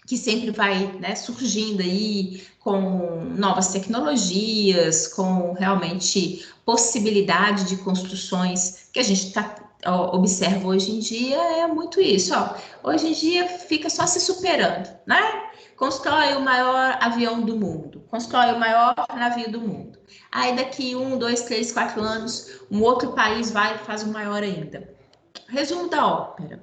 que sempre vai, né, surgindo aí com novas tecnologias, com realmente possibilidade de construções que a gente observa hoje em dia, é muito isso, ó. Hoje em dia fica só se superando, né? Constrói o maior avião do mundo, constrói o maior navio do mundo. Aí daqui 1, 2, 3, 4 anos, um outro país vai e faz o maior ainda. Resumo da ópera.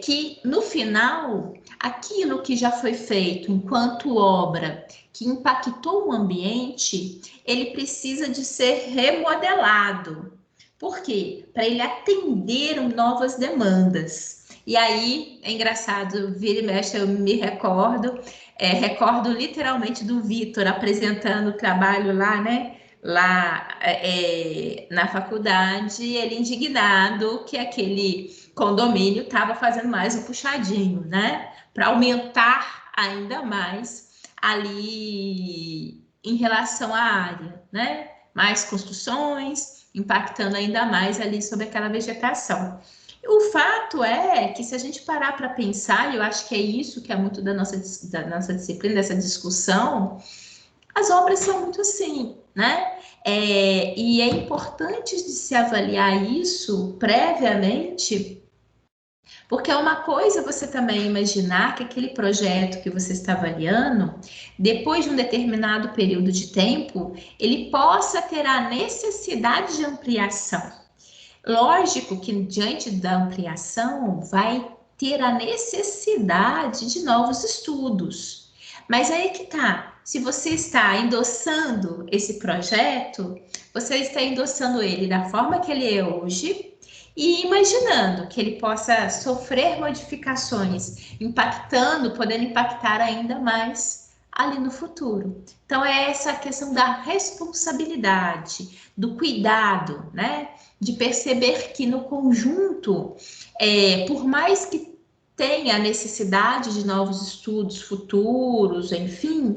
Que no final, aquilo que já foi feito enquanto obra que impactou o ambiente, ele precisa de ser remodelado. Por quê? Para ele atender novas demandas. E aí, é engraçado, vira e mexe, eu me recordo literalmente do Vitor apresentando o trabalho lá, né? Lá na faculdade, ele indignado que aquele condomínio estava fazendo mais um puxadinho, né? Para aumentar ainda mais ali em relação à área, né? Mais construções, impactando ainda mais ali sobre aquela vegetação. O fato é que se a gente parar para pensar, e eu acho que é isso que é muito da nossa disciplina, dessa discussão, as obras são muito assim, né? E é importante de se avaliar isso previamente, porque é uma coisa você também imaginar que aquele projeto que você está avaliando, depois de um determinado período de tempo, ele possa ter a necessidade de ampliação. Lógico que diante da ampliação vai ter a necessidade de novos estudos. Mas aí que tá. se você está endossando esse projeto, você está endossando ele da forma que ele é hoje e imaginando que ele possa sofrer modificações, impactando, podendo impactar ainda mais ali no futuro. Então, é essa questão da responsabilidade, do cuidado, né? De perceber que no conjunto, por mais que tenha a necessidade de novos estudos futuros, enfim,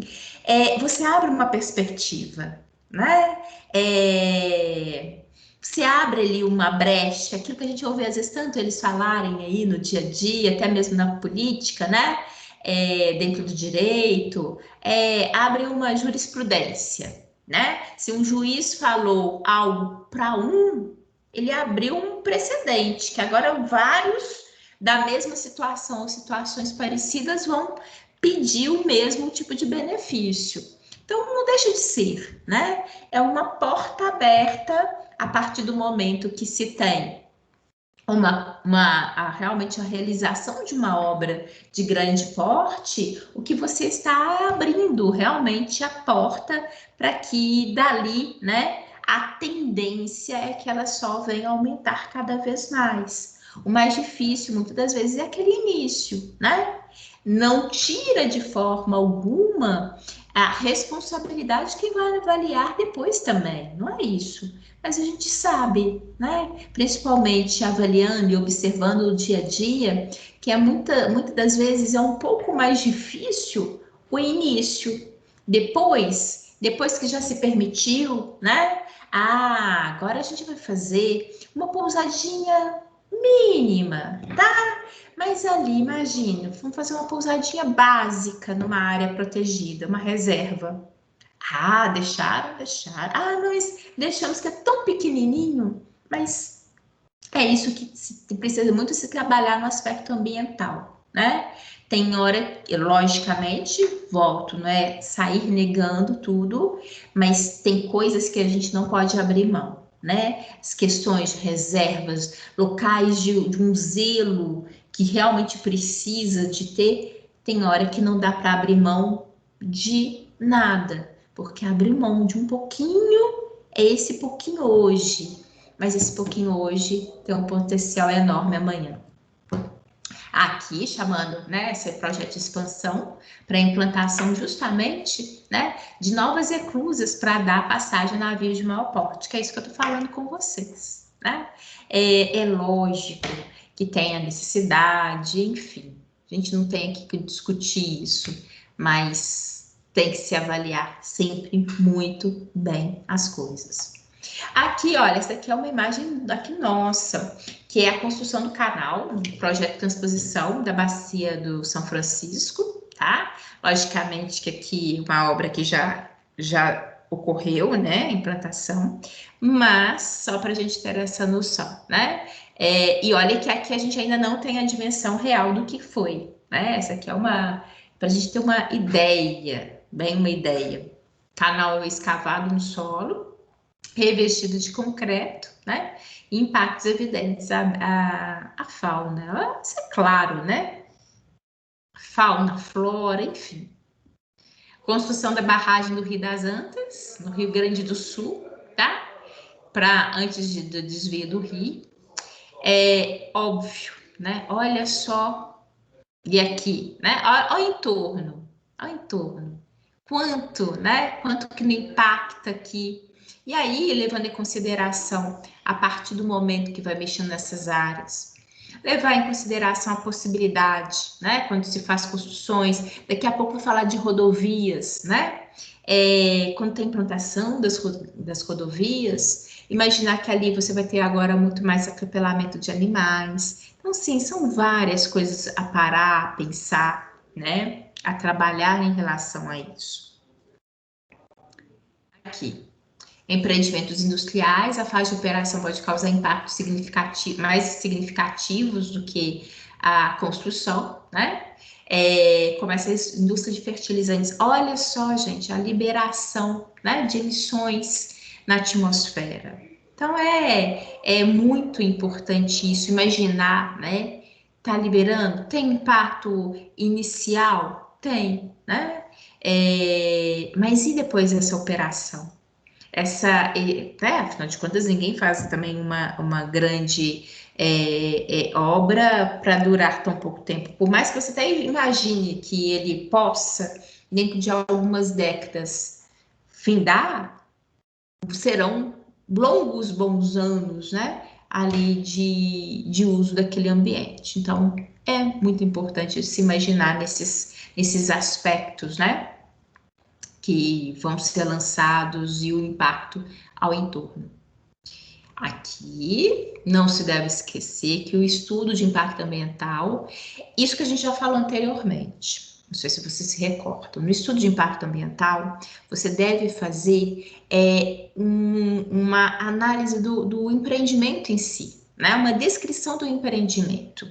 você abre uma perspectiva, né? Você abre ali uma brecha, aquilo que a gente ouve às vezes tanto eles falarem aí no dia a dia, até mesmo na política, né? Dentro do direito, abre uma jurisprudência, né? Se um juiz falou algo para ele abriu um precedente, que agora vários da mesma situação ou situações parecidas vão pedir o mesmo tipo de benefício. Então, não deixa de ser, né? É uma porta aberta a partir do momento que se tem realmente a realização de uma obra de grande porte, o que você está abrindo realmente a porta para que dali, né, a tendência é que ela só venha aumentar cada vez mais. O mais difícil, muitas das vezes, é aquele início, né? Não tira de forma alguma a responsabilidade que vai avaliar depois também, não é isso. Mas a gente sabe, né? Principalmente avaliando e observando o dia a dia, que muitas das vezes é um pouco mais difícil o início. Depois que já se permitiu, né? Agora a gente vai fazer uma pousadinha mínima, tá? Mas ali, imagina, vamos fazer uma pousadinha básica numa área protegida, uma reserva. Ah, deixaram. Ah, nós deixamos que é tão pequenininho, mas é isso que precisa muito se trabalhar no aspecto ambiental, né? Tem hora, logicamente, volto, não é sair negando tudo, mas tem coisas que a gente não pode abrir mão, né? As questões de reservas, locais de um zelo que realmente precisa de ter, tem hora que não dá para abrir mão de nada, porque abrir mão de um pouquinho é esse pouquinho hoje, mas esse pouquinho hoje tem um potencial enorme amanhã. Aqui, chamando, né, esse projeto de expansão para implantação justamente, né, de novas reclusas para dar passagem a navios de maior porte, que é isso que eu estou falando com vocês, né? É lógico que tem a necessidade, enfim, a gente não tem aqui que discutir isso, mas tem que se avaliar sempre muito bem as coisas. Aqui, olha, essa aqui é uma imagem aqui nossa, que é a construção do canal, um projeto de transposição da bacia do São Francisco, tá? Logicamente que aqui uma obra que já ocorreu, né, implantação, mas só para a gente ter essa noção, né? E olha que aqui a gente ainda não tem a dimensão real do que foi, né? Essa aqui é para a gente ter uma ideia, bem uma ideia. Canal escavado no solo, revestido de concreto, né? Impactos evidentes à fauna. Isso é claro, né? Fauna, flora, enfim. Construção da barragem do Rio das Antas, no Rio Grande do Sul, tá? Antes do desvio do rio. É óbvio, né? Olha só. E aqui, né? Olha o entorno. Olha o entorno. Quanto, né? Quanto que não impacta aqui. E aí, levando em consideração, a partir do momento que vai mexendo nessas áreas, levar em consideração a possibilidade, né? Quando se faz construções, daqui a pouco vou falar de rodovias, né? Quando tem implantação das rodovias, imaginar que ali você vai ter agora muito mais atropelamento de animais. Então, sim, são várias coisas a parar, a pensar, né? A trabalhar em relação a isso. Aqui. Empreendimentos industriais, a fase de operação pode causar impactos mais significativos do que a construção, né? Como essa indústria de fertilizantes. Olha só, gente, a liberação, né, de emissões na atmosfera. Então, é muito importante isso, imaginar, né? Tá liberando? Tem impacto inicial? Tem, né? Mas e depois dessa operação? Afinal de contas, ninguém faz também uma grande obra para durar tão pouco tempo. Por mais que você até imagine que ele possa, dentro de algumas décadas, findar, serão longos, bons anos, né? Ali de uso daquele ambiente. Então, é muito importante se imaginar nesses aspectos, né? Que vão ser lançados e o impacto ao entorno. Aqui não se deve esquecer que o estudo de impacto ambiental, isso que a gente já falou anteriormente, não sei se você se recorda, no estudo de impacto ambiental, você deve fazer uma análise do empreendimento em si, né? Uma descrição do empreendimento.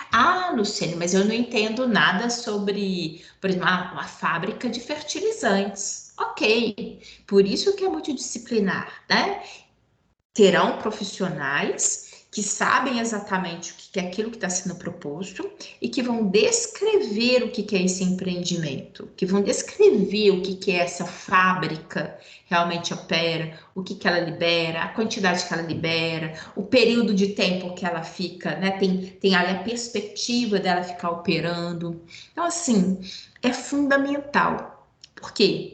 Ah, Luciane, mas eu não entendo nada sobre, por exemplo, uma fábrica de fertilizantes. Ok, por isso que é multidisciplinar, né? Terão profissionais que sabem exatamente o que é aquilo que está sendo proposto e que vão descrever o que é esse empreendimento, que vão descrever o que é essa fábrica realmente opera, o que ela libera, a quantidade que ela libera, o período de tempo que ela fica, né? Tem ali a perspectiva dela ficar operando. Então, assim, é fundamental. Por quê?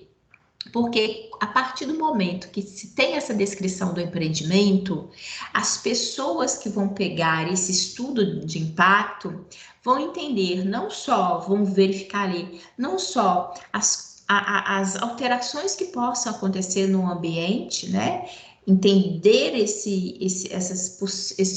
Porque a partir do momento que se tem essa descrição do empreendimento, as pessoas que vão pegar esse estudo de impacto vão entender, não só, vão verificar ali, não só as alterações que possam acontecer no ambiente, né? Entender esses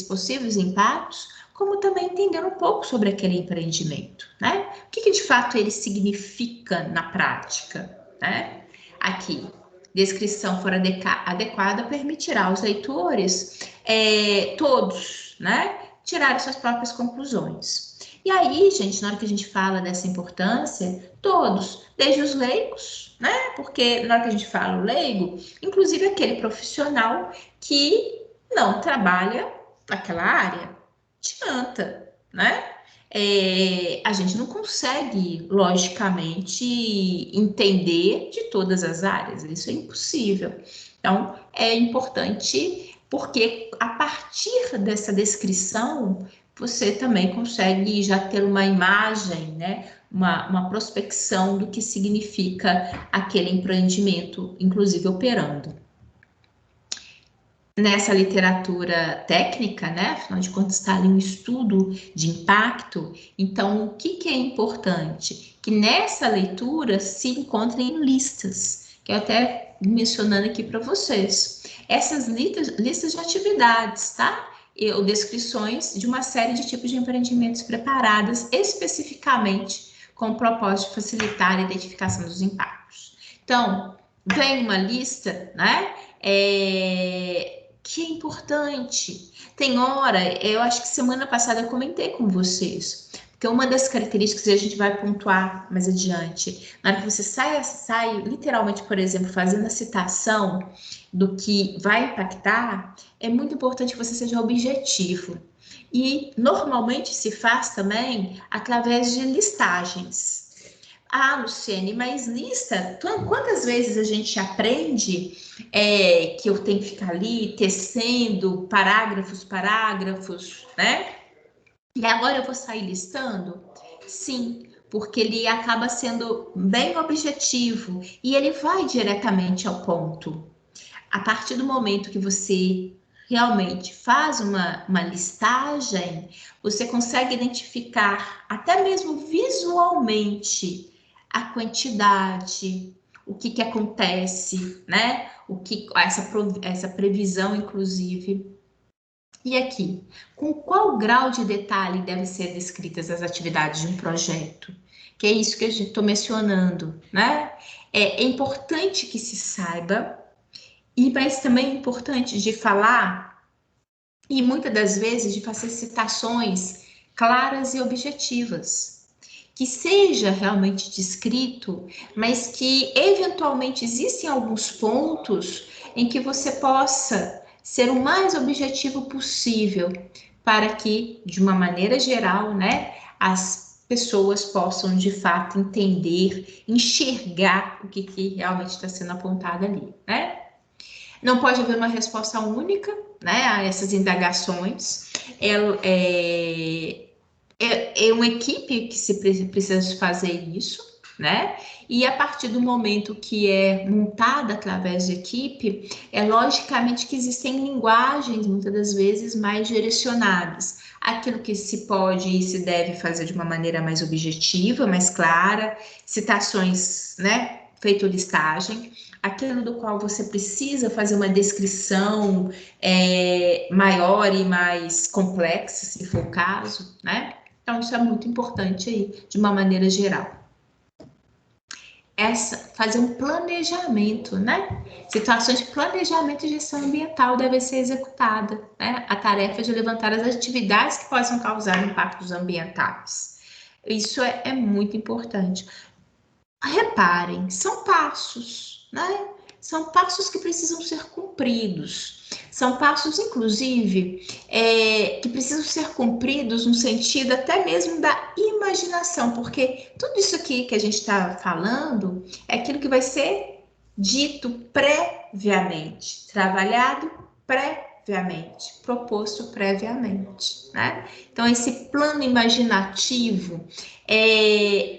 possíveis impactos, como também entender um pouco sobre aquele empreendimento, né? O que de fato ele significa na prática, né? Aqui, descrição for adequada permitirá aos leitores, todos, né, tirarem suas próprias conclusões. E aí, gente, na hora que a gente fala dessa importância, todos, desde os leigos, né, porque na hora que a gente fala o leigo, inclusive aquele profissional que não trabalha naquela área, adianta, né? A gente não consegue, logicamente, entender de todas as áreas, isso é impossível. Então, é importante porque a partir dessa descrição, você também consegue já ter uma imagem, né? Uma prospecção do que significa aquele empreendimento, inclusive operando. Nessa literatura técnica, né? Afinal de contas, está ali um estudo de impacto. Então, o que é importante? Que nessa leitura se encontrem listas, que eu até mencionando aqui para vocês. Essas listas de atividades, tá? Ou descrições de uma série de tipos de empreendimentos preparadas especificamente com o propósito de facilitar a identificação dos impactos. Então, vem uma lista, né? Que é importante. Tem hora, eu acho que semana passada eu comentei com vocês, porque uma das características, e a gente vai pontuar mais adiante, na hora que você sai literalmente, por exemplo, fazendo a citação do que vai impactar, é muito importante que você seja objetivo. E normalmente se faz também através de listagens. Ah, Luciane, mas lista, quantas vezes a gente aprende que eu tenho que ficar ali tecendo parágrafos, né? E agora eu vou sair listando? Sim, porque ele acaba sendo bem objetivo e ele vai diretamente ao ponto. A partir do momento que você realmente faz uma listagem, você consegue identificar, até mesmo visualmente, a quantidade, o que acontece, né? Essa previsão, inclusive. E aqui, com qual grau de detalhe devem ser descritas as atividades de um projeto? Que é isso que eu estou mencionando, né? É importante que se saiba, mas também é importante de falar, e muitas das vezes de fazer citações claras e objetivas, que seja realmente descrito, mas que eventualmente existem alguns pontos em que você possa ser o mais objetivo possível, para que, de uma maneira geral, né, as pessoas possam, de fato, entender, enxergar o que realmente está sendo apontado ali, né? Não pode haver uma resposta única, né, a essas indagações. É uma equipe que precisa fazer isso, né? E a partir do momento que é montada através de equipe, é logicamente que existem linguagens, muitas das vezes, mais direcionadas. Aquilo que se pode e se deve fazer de uma maneira mais objetiva, mais clara, citações, né? Feito listagem, aquilo do qual você precisa fazer uma descrição maior e mais complexa, se for o caso, né? Então, isso é muito importante aí, de uma maneira geral. Fazer um planejamento, né? Situações de planejamento e gestão ambiental devem ser executada, né? A tarefa de levantar as atividades que possam causar impactos ambientais. Isso é muito importante. Reparem, são passos, né? São passos que precisam ser cumpridos. São passos, inclusive, que precisam ser cumpridos no sentido até mesmo da imaginação, porque tudo isso aqui que a gente está falando é aquilo que vai ser dito previamente, trabalhado previamente, proposto previamente, né? Então, esse plano imaginativo,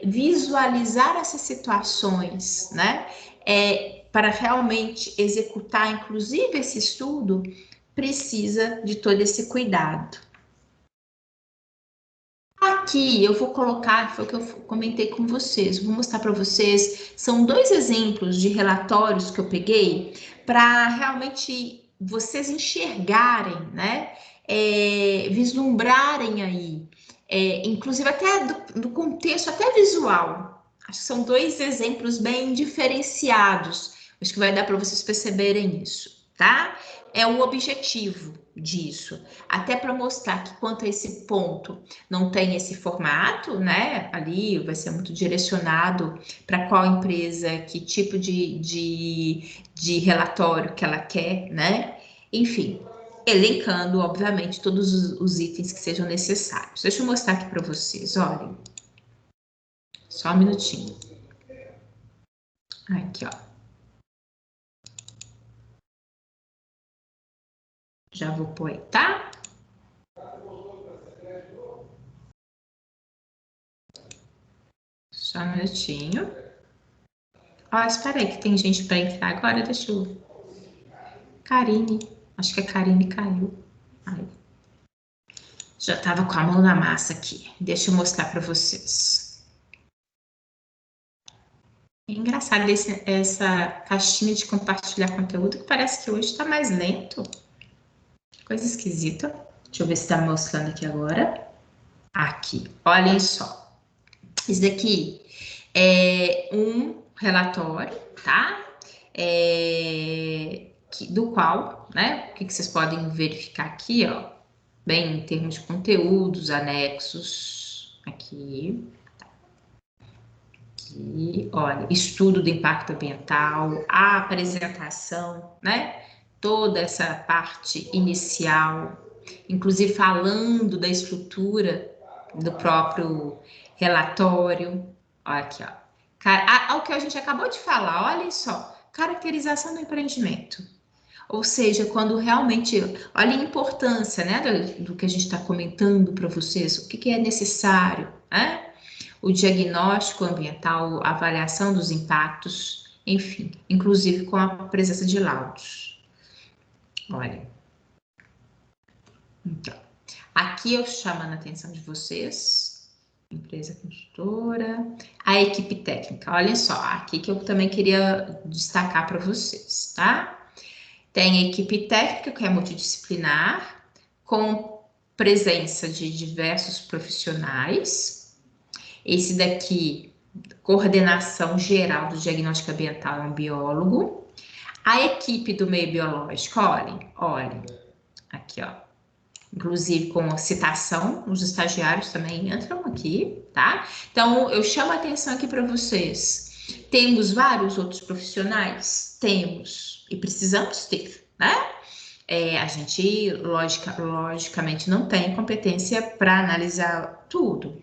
visualizar essas situações, né? Para realmente executar, inclusive, esse estudo, precisa de todo esse cuidado. Aqui eu vou colocar, foi o que eu comentei com vocês, vou mostrar para vocês, são 2 exemplos de relatórios que eu peguei para realmente vocês enxergarem, né? Vislumbrarem aí, inclusive até do contexto, até visual. Acho que são 2 exemplos bem diferenciados, acho que vai dar para vocês perceberem isso, tá? É o objetivo disso, até para mostrar que quanto a esse ponto não tem esse formato, né? Ali vai ser muito direcionado para qual empresa, que tipo de relatório que ela quer, né? Enfim, elencando, obviamente, todos os itens que sejam necessários. Deixa eu mostrar aqui para vocês, olhem. Só um minutinho. Aqui, ó. Já vou pôr aí, tá? Só um minutinho. Ó, espera aí que tem gente para entrar agora, deixa eu... Karine, acho que a Karine caiu. Ai. Já estava com a mão na massa aqui. Deixa eu mostrar para vocês. É engraçado essa caixinha de compartilhar conteúdo que parece que hoje está mais lento. Coisa esquisita. Deixa eu ver se está mostrando aqui agora. Aqui, olhem só. Isso daqui é um relatório, tá? Do qual, né? O que vocês podem verificar aqui, ó. Bem, em termos de conteúdos, anexos, aqui. Aqui, olha, estudo do impacto ambiental, a apresentação, né? Toda essa parte inicial, inclusive falando da estrutura do próprio relatório. Olha aqui, ó. O que a gente acabou de falar, olha só, caracterização do empreendimento. Ou seja, quando realmente, olha a importância, né, do que a gente está comentando para vocês, o que é necessário, né? O diagnóstico ambiental, a avaliação dos impactos, enfim, inclusive com a presença de laudos. Olha. Então, aqui eu chamando a atenção de vocês, empresa consultora, a equipe técnica. Olha só, aqui que eu também queria destacar para vocês, tá? Tem a equipe técnica, que é multidisciplinar, com presença de diversos profissionais. Esse daqui, coordenação geral do diagnóstico ambiental, é um biólogo. A equipe do meio biológico, olhem, aqui, ó. Inclusive com citação, os estagiários também entram aqui, tá? Então, eu chamo a atenção aqui para vocês. Temos vários outros profissionais? Temos, e precisamos ter, né? A gente, logicamente, não tem competência para analisar tudo.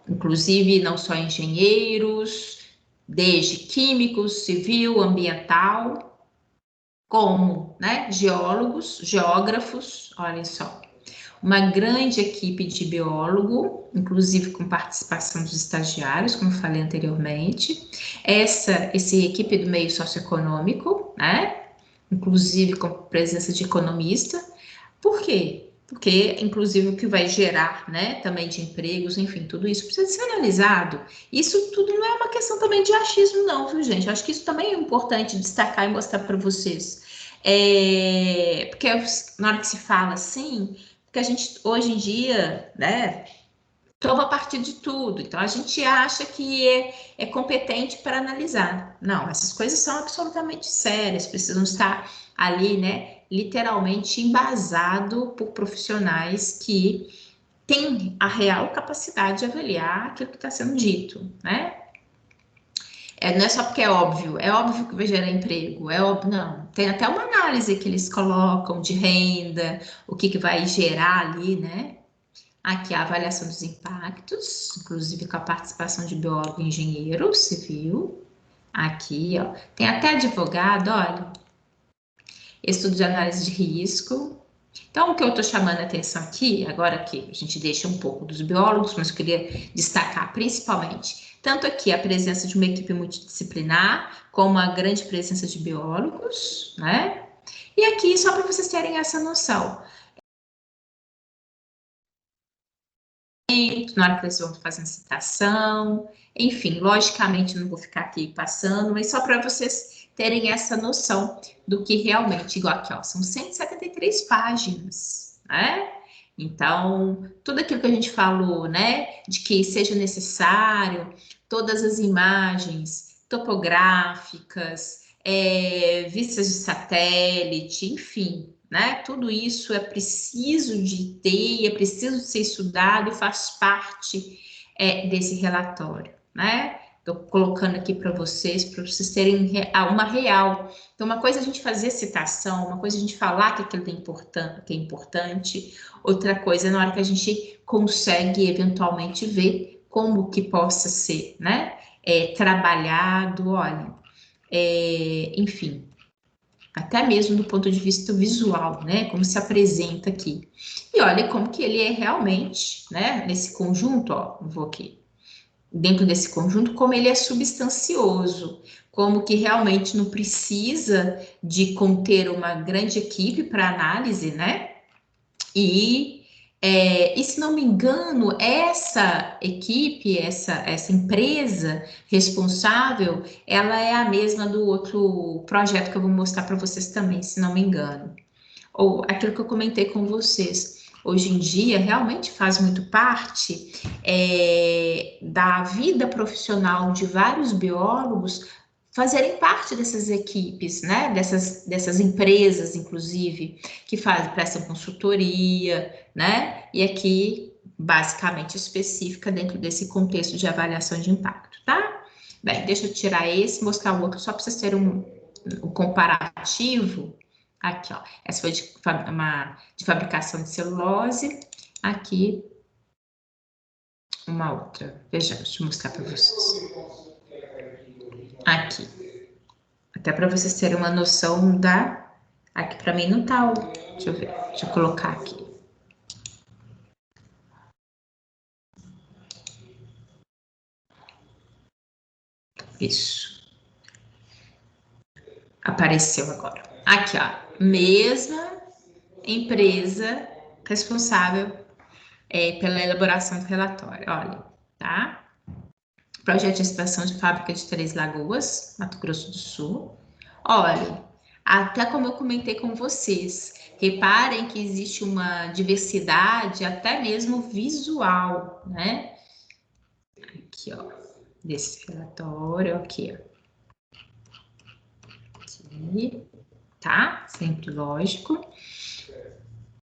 inclusive não só engenheiros, desde químicos, civil, ambiental, como, né, geólogos, geógrafos, olhem só. Uma grande equipe de biólogo, inclusive com participação dos estagiários, como falei anteriormente. Essa equipe do meio socioeconômico, né? Inclusive com presença de economista. Por quê? Porque, inclusive, o que vai gerar, né, também de empregos, enfim, tudo isso precisa ser analisado. Isso tudo não é uma questão também de achismo, não, viu, gente? Acho que isso também é importante destacar e mostrar para vocês. Porque na hora que se fala assim, porque a gente, hoje em dia, né, toma partido de tudo. Então, a gente acha que é competente para analisar. Não, essas coisas são absolutamente sérias, precisam estar ali, né, literalmente embasado por profissionais que têm a real capacidade de avaliar aquilo que está sendo dito, né? Não é só porque é óbvio que vai gerar emprego, é óbvio, não. Tem até uma análise que eles colocam de renda, o que vai gerar ali, né? Aqui a avaliação dos impactos, inclusive com a participação de biólogo e engenheiro civil. Aqui, ó, tem até advogado, olha, estudo de análise de risco. Então, o que eu estou chamando a atenção aqui, agora que a gente deixa um pouco dos biólogos, mas eu queria destacar principalmente, tanto aqui a presença de uma equipe multidisciplinar, como a grande presença de biólogos, né? E aqui, só para vocês terem essa noção, na hora que eles vão fazendo citação, enfim, logicamente não vou ficar aqui passando, mas só para vocês terem essa noção do que realmente, igual aqui, ó, são 173 páginas, né? Então, tudo aquilo que a gente falou, né, de que seja necessário, todas as imagens topográficas, vistas de satélite, enfim, né? Tudo isso é preciso de ter, é preciso ser estudado e faz parte desse relatório, né? Estou colocando aqui para vocês terem uma real. Então, uma coisa é a gente fazer citação, uma coisa é a gente falar que aquilo é importante, outra coisa é na hora que a gente consegue eventualmente ver como que possa ser, né? Trabalhado, olha, enfim, até mesmo do ponto de vista visual, né? Como se apresenta aqui. E olha como que ele é realmente, né? Nesse conjunto, ó, vou aqui. Dentro desse conjunto, como ele é substancioso, como que realmente não precisa de conter uma grande equipe para análise, né? E se não me engano, essa equipe, essa empresa responsável, ela é a mesma do outro projeto que eu vou mostrar para vocês também, se não me engano. Ou aquilo que eu comentei com vocês. Hoje em dia, realmente faz muito parte da vida profissional de vários biólogos fazerem parte dessas equipes, né? Dessas empresas, inclusive, que prestam consultoria, né? E aqui, basicamente, específica dentro desse contexto de avaliação de impacto, tá? Bem, deixa eu tirar esse, mostrar o outro, só para vocês terem um comparativo. Aqui, ó, essa foi de fabricação de celulose. Aqui, uma outra. Veja, deixa eu mostrar para vocês. Aqui. Até para vocês terem uma noção da... Aqui para mim não tá... Deixa eu ver. Deixa eu colocar aqui. Isso. Apareceu agora. Aqui, ó. Mesma empresa responsável pela elaboração do relatório. Olha, tá? Projeto de expansão de fábrica de Três Lagoas, Mato Grosso do Sul. Olha, até como eu comentei com vocês, reparem que existe uma diversidade até mesmo visual, né? Aqui, ó, desse relatório, aqui, ó. Aqui, tá? Sempre lógico.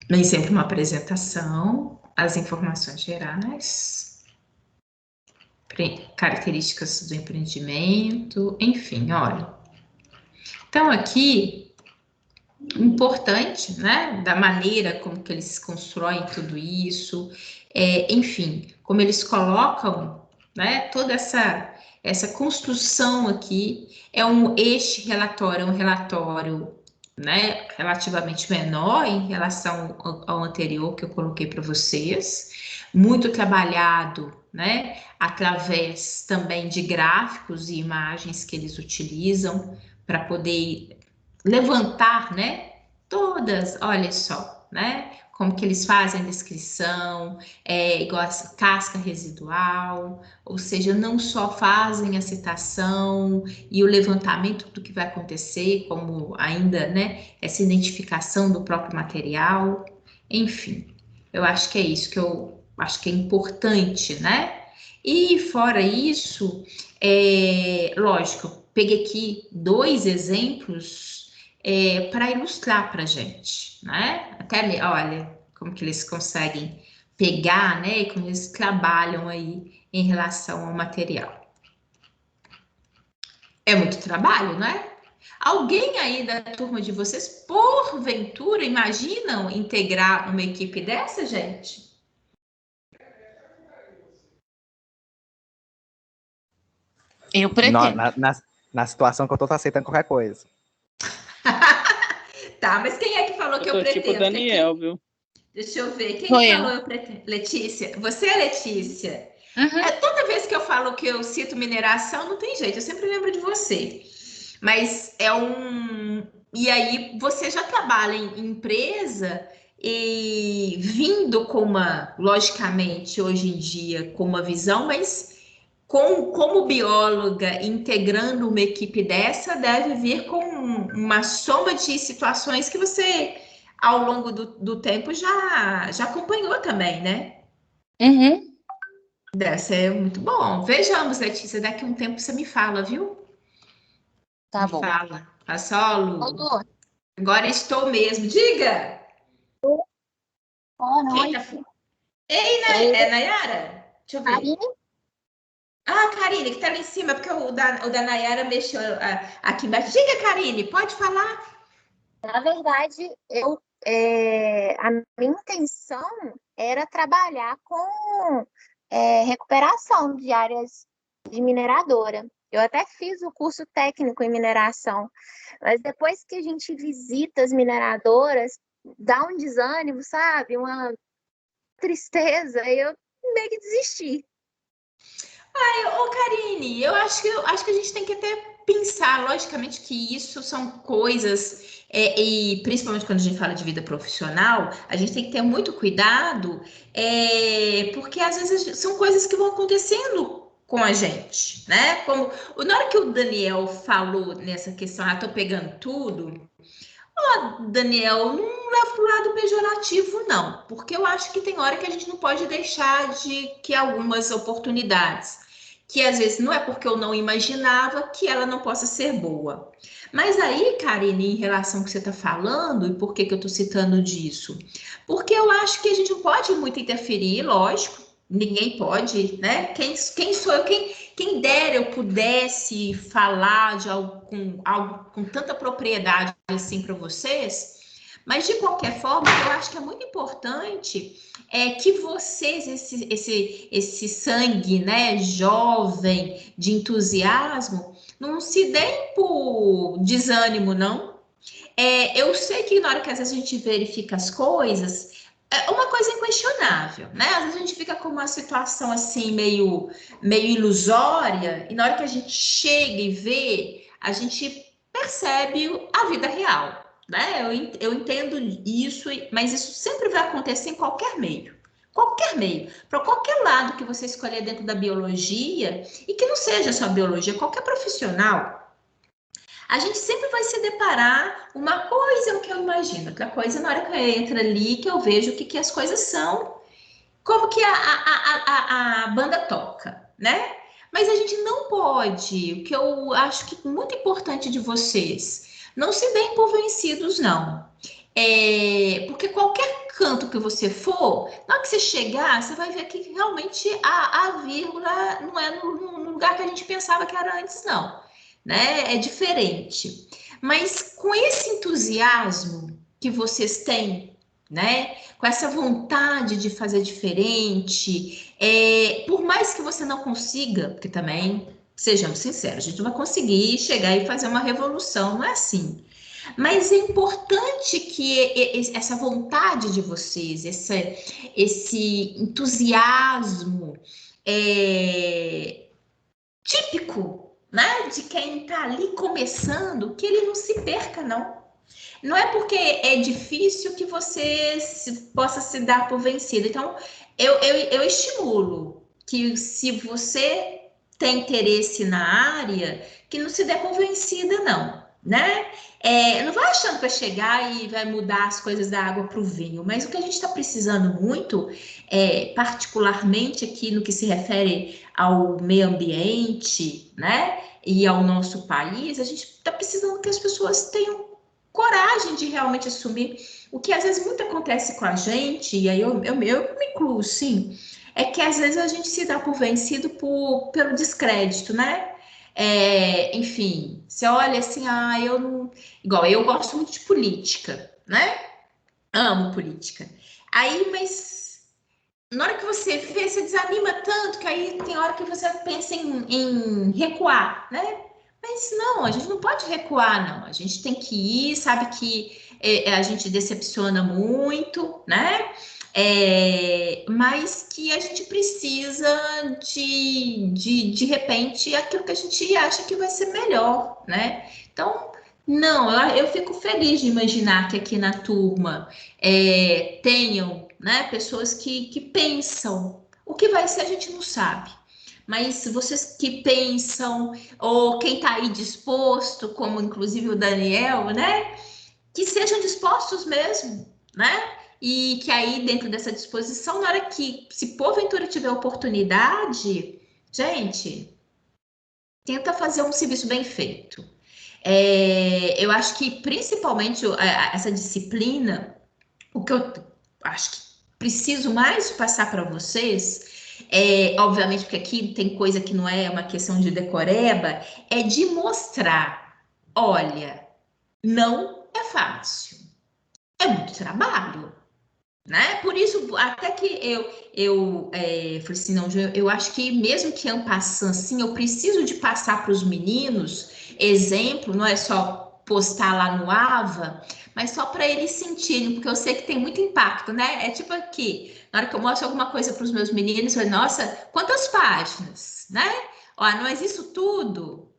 Nem sempre uma apresentação, as informações gerais, características do empreendimento, enfim, olha. Então, aqui, importante, né, da maneira como que eles constroem tudo isso, enfim, como eles colocam, né, toda essa construção aqui, este relatório é um relatório, né, relativamente menor em relação ao anterior que eu coloquei para vocês, muito trabalhado, né, através também de gráficos e imagens que eles utilizam para poder levantar, né, todas, olha só, né, como que eles fazem a descrição, igual a casca residual, ou seja, não só fazem a citação e o levantamento do que vai acontecer, como ainda, né, essa identificação do próprio material, enfim, eu acho que é isso que eu acho que é importante, né? E fora isso, lógico, eu peguei aqui dois exemplos para ilustrar para a gente, né? Até, olha, como que eles conseguem pegar, né? E como eles trabalham aí em relação ao material. É muito trabalho, né? Alguém aí da turma de vocês, porventura, imaginam integrar uma equipe dessa, gente? Eu pretendo. Na situação que eu tô aceitando qualquer coisa. Tá, mas quem é que falou Eu que eu tô tipo o pretendo? Daniel, viu? Deixa eu ver. Quem Sou que eu. falou eu pretendo? Letícia? Você é Letícia? Uhum. Toda vez que eu falo que eu cito mineração, não tem jeito, eu sempre lembro de você. Mas é um. E aí, você já trabalha em empresa e vindo com uma, logicamente, hoje em dia, com uma visão, mas como bióloga, integrando uma equipe dessa, deve vir com uma soma de situações que você, ao longo do tempo, já acompanhou também, né? Uhum. Deve ser muito bom. Vejamos, Letícia, daqui a um tempo você me fala, viu? Tá Me bom. fala. Tá só, Ô, Lu? Lu, Agora estou mesmo. Diga! boa Quem tá. noite. Ei, Oi, É Nayara? Deixa eu ver. Karine. Ah, Karine, que tá lá em cima, porque o da Nayara mexeu aqui embaixo. Diga, Karine, pode falar? Na verdade, a minha intenção era trabalhar com recuperação de áreas de mineradora. Eu até fiz o curso técnico em mineração, mas depois que a gente visita as mineradoras, dá um desânimo, sabe? Uma tristeza, e eu meio que desisti. Ô, Karine, eu acho que a gente tem que até pensar, logicamente, que isso são coisas, e principalmente quando a gente fala de vida profissional, a gente tem que ter muito cuidado, porque às vezes são coisas que vão acontecendo com a gente, né? Como na hora que o Daniel falou nessa questão, tô pegando tudo. Daniel, não leva para o lado pejorativo, não, porque eu acho que tem hora que a gente não pode deixar de que algumas oportunidades, que às vezes não é porque eu não imaginava que ela não possa ser boa. Mas aí, Karine, em relação ao que você está falando, e por que que eu estou citando disso? Porque eu acho que a gente não pode muito interferir, lógico, ninguém pode, né? Quem sou eu? Quem dera eu pudesse falar de algo com tanta propriedade assim para vocês, mas de qualquer forma, eu acho que é muito importante que vocês, esse sangue, né, jovem, de entusiasmo, não se deem por desânimo, não. Eu sei que na hora que às vezes a gente verifica as coisas, é uma coisa inquestionável, né? Às vezes a gente fica com uma situação assim meio ilusória, e na hora que a gente chega e vê, a gente percebe a vida real, né? Eu entendo isso, mas isso sempre vai acontecer em qualquer meio. Qualquer meio, para qualquer lado que você escolher dentro da biologia, e que não seja só biologia, qualquer profissional, a gente sempre vai se deparar, uma coisa é o que eu imagino, outra coisa na hora que eu entro ali, que eu vejo o que as coisas são, como que a banda toca, né? Mas a gente não pode, o que eu acho que é muito importante de vocês, não se deem por vencidos, não. Porque qualquer canto que você for, na hora que você chegar, você vai ver que realmente a vírgula não é no lugar que a gente pensava que era antes, não, né? É diferente. Mas com esse entusiasmo que vocês têm né? Com essa vontade de fazer diferente, por mais que você não consiga, porque também, sejamos sinceros, a gente não vai conseguir chegar e fazer uma revolução, não é assim. Mas é importante que essa vontade de vocês, esse entusiasmo típico, né, de quem está ali começando, que ele não se perca, não. Não é porque é difícil que você possa se dar por vencido. Então, eu estimulo que se você tem interesse na área, que não se dê por vencida, não, né? Não vai achando que vai chegar e vai mudar as coisas da água para o vinho, mas o que a gente está precisando muito, particularmente aqui no que se refere ao meio ambiente, né? E ao nosso país, a gente está precisando que as pessoas tenham coragem de realmente assumir o que às vezes muito acontece com a gente, e aí eu me incluo, sim, é que às vezes a gente se dá por vencido pelo descrédito, né? Enfim, você olha assim, eu não. Igual, eu gosto muito de política, né? Amo política. Aí, mas na hora que você vê, você desanima tanto que aí tem hora que você pensa em recuar, né? Mas não, a gente não pode recuar, não. A gente tem que ir, sabe que a gente decepciona muito, né? Mas que a gente precisa de repente, aquilo que a gente acha que vai ser melhor, né? Então, não, eu fico feliz de imaginar que aqui na turma tenham, né, pessoas que pensam. O que vai ser a gente não sabe. Mas vocês que pensam, ou quem está aí disposto, como inclusive o Daniel, né? Que sejam dispostos mesmo, né? E que aí, dentro dessa disposição, na hora que, se porventura tiver oportunidade, gente, tenta fazer um serviço bem feito. Eu acho que, principalmente, essa disciplina, o que eu acho que preciso mais passar para vocês, obviamente, porque aqui tem coisa que não é uma questão de decoreba, é de mostrar, olha, não é fácil, é muito trabalho, né? Por isso, até que eu falei assim, não, eu acho que mesmo que en passant, assim, eu preciso de passar para os meninos, exemplo, não é só postar lá no AVA, mas só para eles sentirem, porque eu sei que tem muito impacto, né? É tipo aqui, na hora que eu mostro alguma coisa para os meus meninos, eu falo, nossa, quantas páginas, né? Ó, não é isso tudo?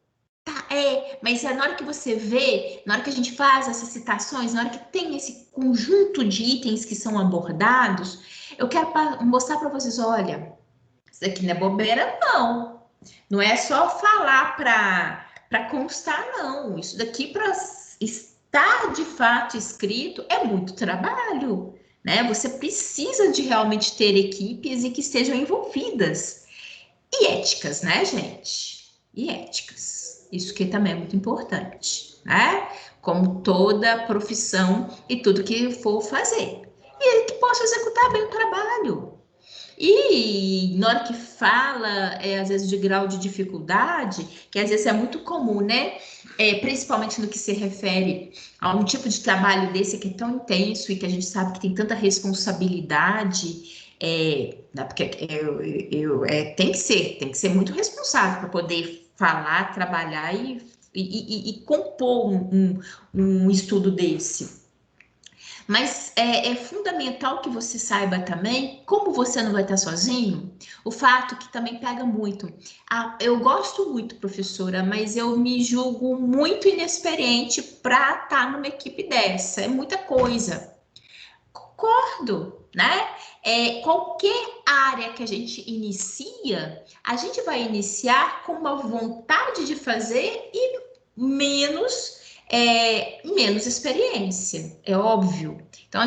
Mas na hora que você vê, na hora que a gente faz essas citações, na hora que tem esse conjunto de itens que são abordados, eu quero mostrar para vocês, olha, isso aqui não é bobeira, não. Não é só falar para constar, não. Isso daqui para estar de fato escrito é muito trabalho, né? Você precisa de realmente ter equipes e que estejam envolvidas. E éticas, né, gente? E éticas. Isso que também é muito importante, né? Como toda profissão e tudo que for fazer. E que possa executar bem o trabalho. E na hora que fala, às vezes, de grau de dificuldade, que às vezes é muito comum, né? Principalmente no que se refere a um tipo de trabalho desse que é tão intenso e que a gente sabe que tem tanta responsabilidade, né, porque tem que ser muito responsável para poder falar, trabalhar e compor um estudo desse. Mas é fundamental que você saiba também, como você não vai estar sozinho, o fato que também pega muito. Eu gosto muito, professora, mas eu me julgo muito inexperiente para estar numa equipe dessa. É muita coisa. Concordo, né? Qualquer área que a gente inicia, a gente vai iniciar com uma vontade de fazer e menos experiência, é óbvio. Então,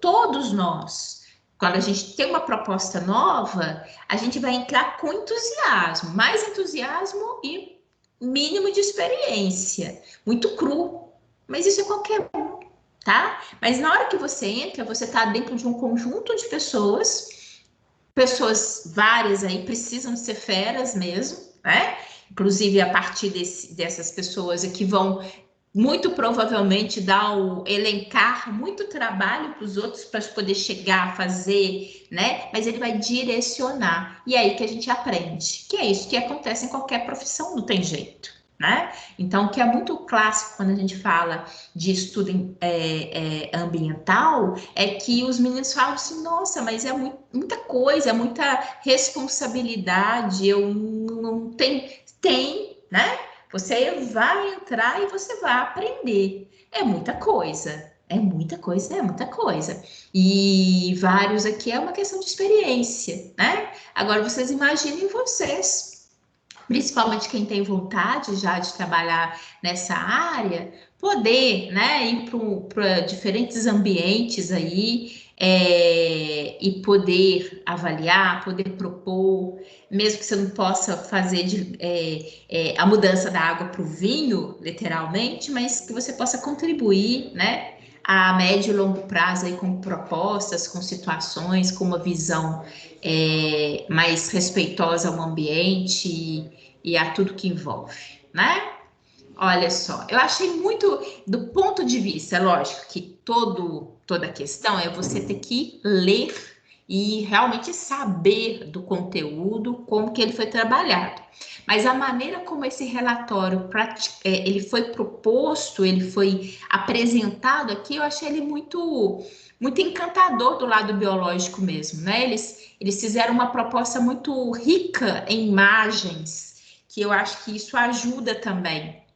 todos nós, quando a gente tem uma proposta nova, a gente vai entrar com entusiasmo, mais entusiasmo e mínimo de experiência, muito cru, mas isso é qualquer um, tá? Mas na hora que você entra, você está dentro de um conjunto de pessoas várias aí precisam ser feras mesmo, né? Inclusive a partir dessas pessoas que vão muito provavelmente elencar muito trabalho para os outros para poder chegar a fazer, né? Mas ele vai direcionar. E é aí que a gente aprende. Que é isso que acontece em qualquer profissão, não tem jeito, né? Então, o que é muito clássico quando a gente fala de estudo ambiental é que os meninos falam assim, nossa, mas é muita coisa, é muita responsabilidade, eu não tenho... Tem, né? Você vai entrar e você vai aprender. É muita coisa. É muita coisa, é muita coisa. E vários aqui é uma questão de experiência, né? Agora vocês imaginem vocês, principalmente quem tem vontade já de trabalhar nessa área, poder, né, ir para diferentes ambientes aí, e poder avaliar, poder propor, mesmo que você não possa fazer a mudança da água para o vinho, literalmente, mas que você possa contribuir, né, a médio e longo prazo aí com propostas, com situações, com uma visão mais respeitosa ao ambiente e a tudo que envolve, né? Olha só, eu achei muito, do ponto de vista, é lógico que toda a questão é você ter que ler e realmente saber do conteúdo, como que ele foi trabalhado. Mas a maneira como esse relatório ele foi proposto, ele foi apresentado aqui, eu achei ele muito encantador do lado biológico mesmo, né? Eles fizeram uma proposta muito rica em imagens, que eu acho que isso ajuda também.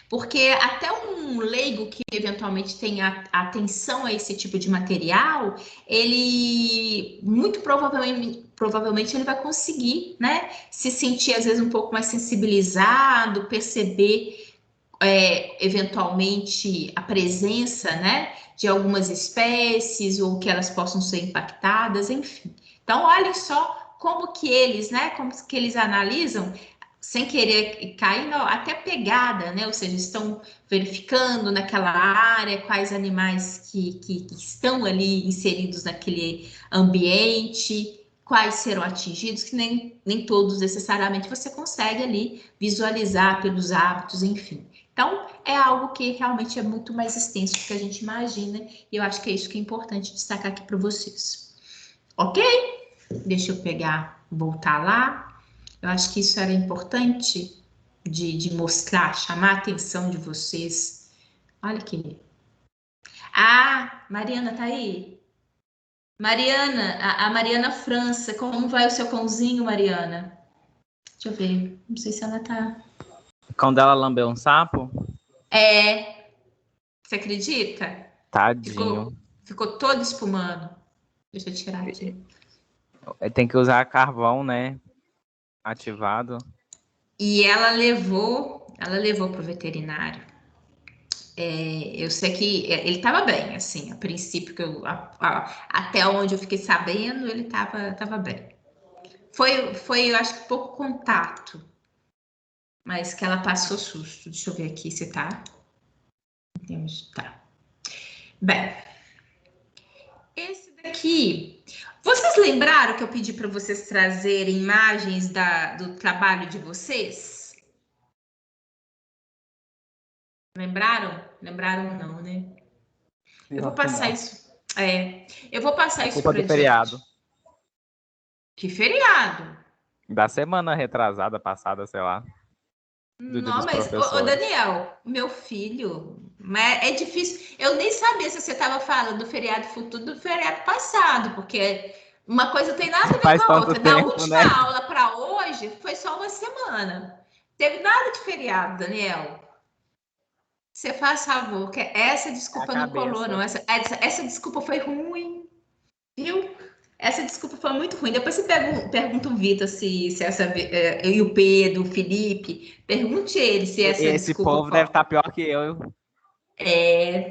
Porque até um leigo que eventualmente tenha atenção a esse tipo de material, ele muito provavelmente ele vai conseguir, né, se sentir às vezes um pouco mais sensibilizado, perceber eventualmente a presença, né, de algumas espécies ou que elas possam ser impactadas, enfim. Então, olhem só como que eles, né, como que eles analisam sem querer cair até pegada, né? Ou seja, estão verificando naquela área quais animais que estão ali inseridos naquele ambiente, quais serão atingidos, que nem todos necessariamente você consegue ali visualizar pelos hábitos, enfim. Então, é algo que realmente é muito mais extenso do que a gente imagina, e eu acho que é isso que é importante destacar aqui para vocês. Ok? Deixa eu voltar lá. Eu acho que isso era importante de mostrar, chamar a atenção de vocês. Olha aqui. Ah, Mariana tá aí? Mariana, a Mariana França, como vai o seu cãozinho, Mariana? Deixa eu ver, não sei se ela tá. Quando ela lambeu um sapo? Você acredita? Tadinho. Ficou todo espumando. Deixa eu tirar aqui. Tem que usar carvão, né? Ativado. E ela levou para o veterinário. Eu sei que ele estava bem, assim, a princípio, até onde eu fiquei sabendo, ele estava bem. Foi, eu acho que pouco contato, mas que ela passou susto. Deixa eu ver aqui se tá. Tá. Bem, esse daqui. Vocês lembraram que eu pedi para vocês trazerem imagens do trabalho de vocês? Lembraram? Lembraram não, né? Eu vou passar isso. Eu vou passar isso culpa para do feriado. Que feriado? Da semana retrasada, passada, sei lá. Do dia Não, dos mas, professores. Daniel, meu filho, mas é difícil. Eu nem sabia se você estava falando do feriado futuro do feriado passado, porque uma coisa tem nada a ver Faz com a tanto outra. Da tempo, última né? aula para hoje foi só uma semana. Teve nada de feriado, Daniel. Você faz favor, que essa desculpa não colou, não. Essa desculpa foi ruim, viu? Essa desculpa foi muito ruim. Depois você pergunta o Vitor se essa. E o Pedro, o Felipe. Pergunte ele se essa Esse desculpa povo deve estar pior que eu.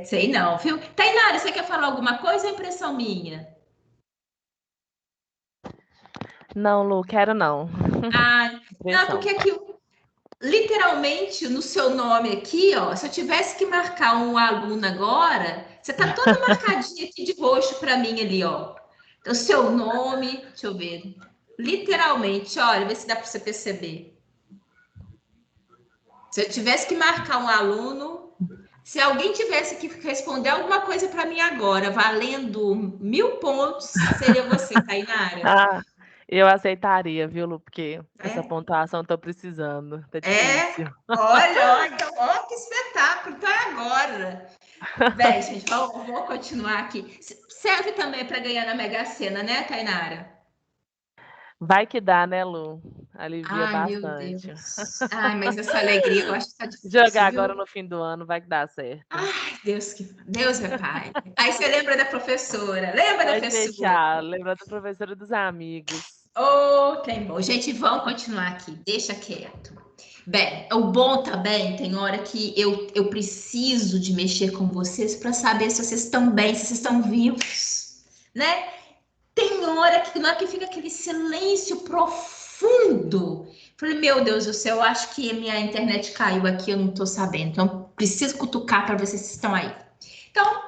Sei não, viu? Tainara, você quer falar alguma coisa ou é impressão minha? Não, Lu, quero não. Não, porque aqui, literalmente, no seu nome aqui, ó, se eu tivesse que marcar um aluno agora, você tá toda marcadinha aqui de roxo para mim ali, ó. Então, seu nome, deixa eu ver. Literalmente, olha, vê se dá para você perceber. Se eu tivesse que marcar um aluno, se alguém tivesse que responder alguma coisa para mim agora, valendo 1000 pontos, seria você, Tainara. Ah, eu aceitaria, viu, Lu? Porque essa É? pontuação tô precisando. Tá É? difícil. Olha, ó, então, ó, que espetáculo. Então é agora. Bem, gente, vou continuar aqui. Serve também para ganhar na Mega Sena, né, Tainara? Vai que dá, né, Lu? Alivia Ai, meu bastante. Deus. Ai, mas essa alegria eu acho que tá Jogar difícil, agora viu? no fim do ano vai que dá certo. Ai, Deus é pai. Aí você lembra da professora? Lembra da Pode professora? deixar. Lembra da professora dos amigos. Oh, tem bom. Gente, vamos continuar aqui. Deixa quieto. Bem, o bom também, tem hora que eu preciso de mexer com vocês para saber se vocês estão bem, se vocês estão vivos, né? Tem hora que, na hora que fica aquele silêncio profundo. Falei, meu Deus do céu, eu acho que a minha internet caiu aqui, eu não tô sabendo. Então, preciso cutucar para ver se vocês estão aí. Então,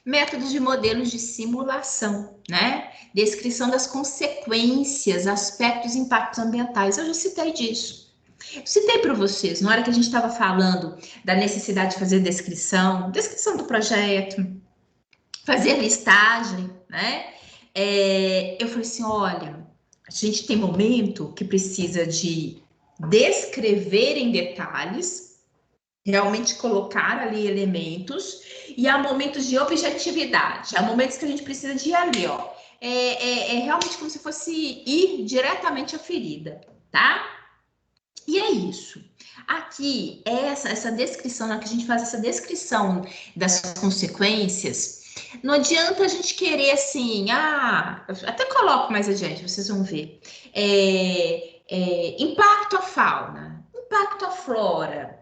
métodos de modelos de simulação, né? Descrição das consequências, aspectos e impactos ambientais. Eu já citei disso. Eu citei para vocês, na hora que a gente estava falando da necessidade de fazer descrição do projeto, fazer listagem, né? Eu falei assim, olha, a gente tem momento que precisa de descrever em detalhes, realmente colocar ali elementos, e há momentos de objetividade, há momentos que a gente precisa de ir ali, ó. É realmente como se fosse ir diretamente à ferida, tá? E é isso. Aqui, essa descrição, na que a gente faz essa descrição das consequências, não adianta a gente querer assim, até coloco mais adiante, vocês vão ver. Impacto à fauna, impacto à flora.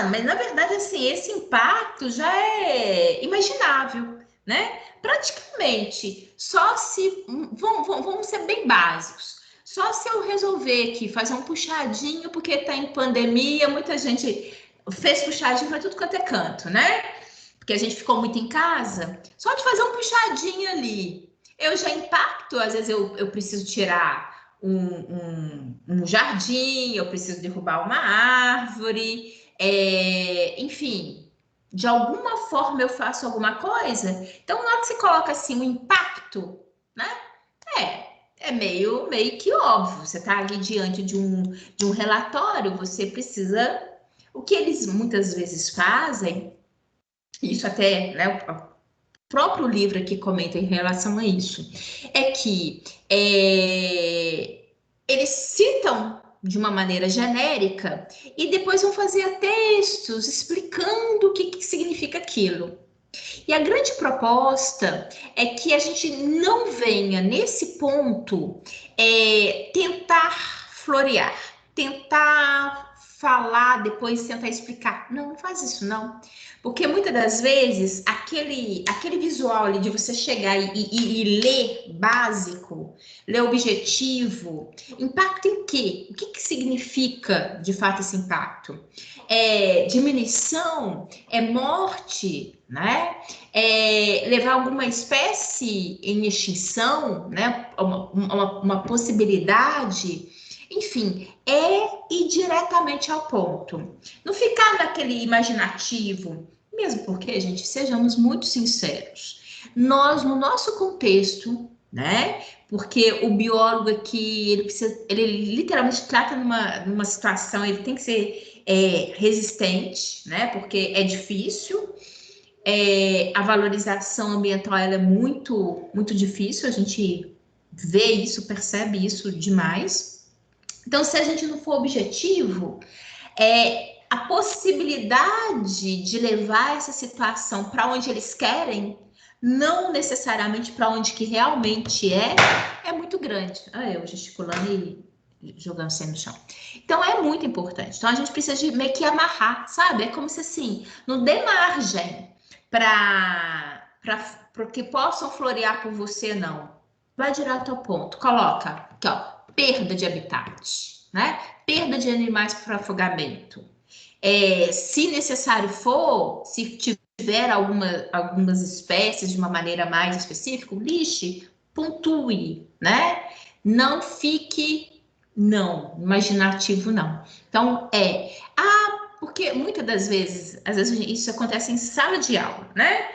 Mas na verdade, assim, esse impacto já é imaginável, né? Praticamente, só se. Vamos ser bem básicos. Só se eu resolver aqui fazer um puxadinho, porque está em pandemia, muita gente fez puxadinho para tudo quanto é canto, né? Porque a gente ficou muito em casa. Só de fazer um puxadinho ali, eu já impacto. Às vezes eu preciso tirar um jardim, eu preciso derrubar uma árvore. Enfim, de alguma forma eu faço alguma coisa. Então, na hora que você coloca assim o impacto, né? É meio que óbvio. Você está ali diante de um relatório, você precisa. O que eles muitas vezes fazem, isso até, né, o próprio livro aqui comenta em relação a isso, é que eles citam de uma maneira genérica e depois vão fazer textos explicando o que significa aquilo. E a grande proposta é que a gente não venha nesse ponto tentar florear, tentar falar, depois tentar explicar. Não faz isso não. Porque muitas das vezes aquele visual ali de você chegar e ler básico, ler objetivo, impacta em quê? O que significa de fato esse impacto? Diminuição, morte, né? Levar alguma espécie em extinção, né? Uma possibilidade, enfim, ir diretamente ao ponto. Não ficar naquele imaginativo, mesmo porque, gente, sejamos muito sinceros, nós, no nosso contexto, né? Porque o biólogo aqui, ele literalmente trata numa situação, ele tem que ser resistente, né? Porque é difícil. A valorização ambiental ela é muito, muito difícil, a gente vê isso, percebe isso demais. Então, se a gente não for objetivo, a possibilidade de levar essa situação para onde eles querem, não necessariamente para onde que realmente é muito grande. Eu gesticulando e jogando sem no chão. Então, é muito importante. Então, a gente precisa de meio que amarrar, sabe? É como se assim, não dê margem para que possam florear por você, não. Vai direto ao ponto. Coloca aqui, ó, perda de habitat, né? Perda de animais por afogamento. Se necessário for, se tiver algumas espécies de uma maneira mais específica, lixe, pontue, né? Não fique Não, imaginativo não. Então, porque muitas das vezes, às vezes isso acontece em sala de aula, né?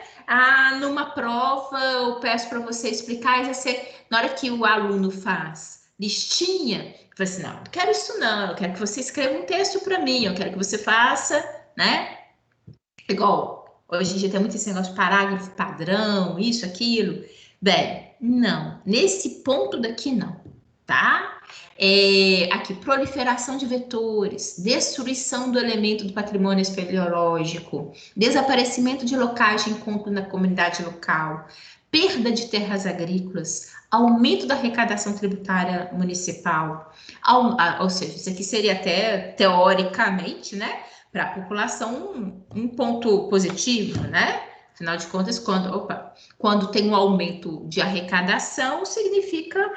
Numa prova, eu peço para você explicar, e você, na hora que o aluno faz listinha, fala assim, não quero isso não, eu quero que você escreva um texto para mim, eu quero que você faça, né? Igual, hoje em dia tem muito esse negócio de parágrafo padrão, isso, aquilo. Bem, não, nesse ponto daqui não, tá? Aqui, proliferação de vetores, destruição do elemento do patrimônio espeleológico, desaparecimento de locais de encontro na comunidade local, perda de terras agrícolas, aumento da arrecadação tributária municipal, ou seja, isso aqui seria até teoricamente, né? Para a população um ponto positivo, né? Afinal de contas, quando tem um aumento de arrecadação, significa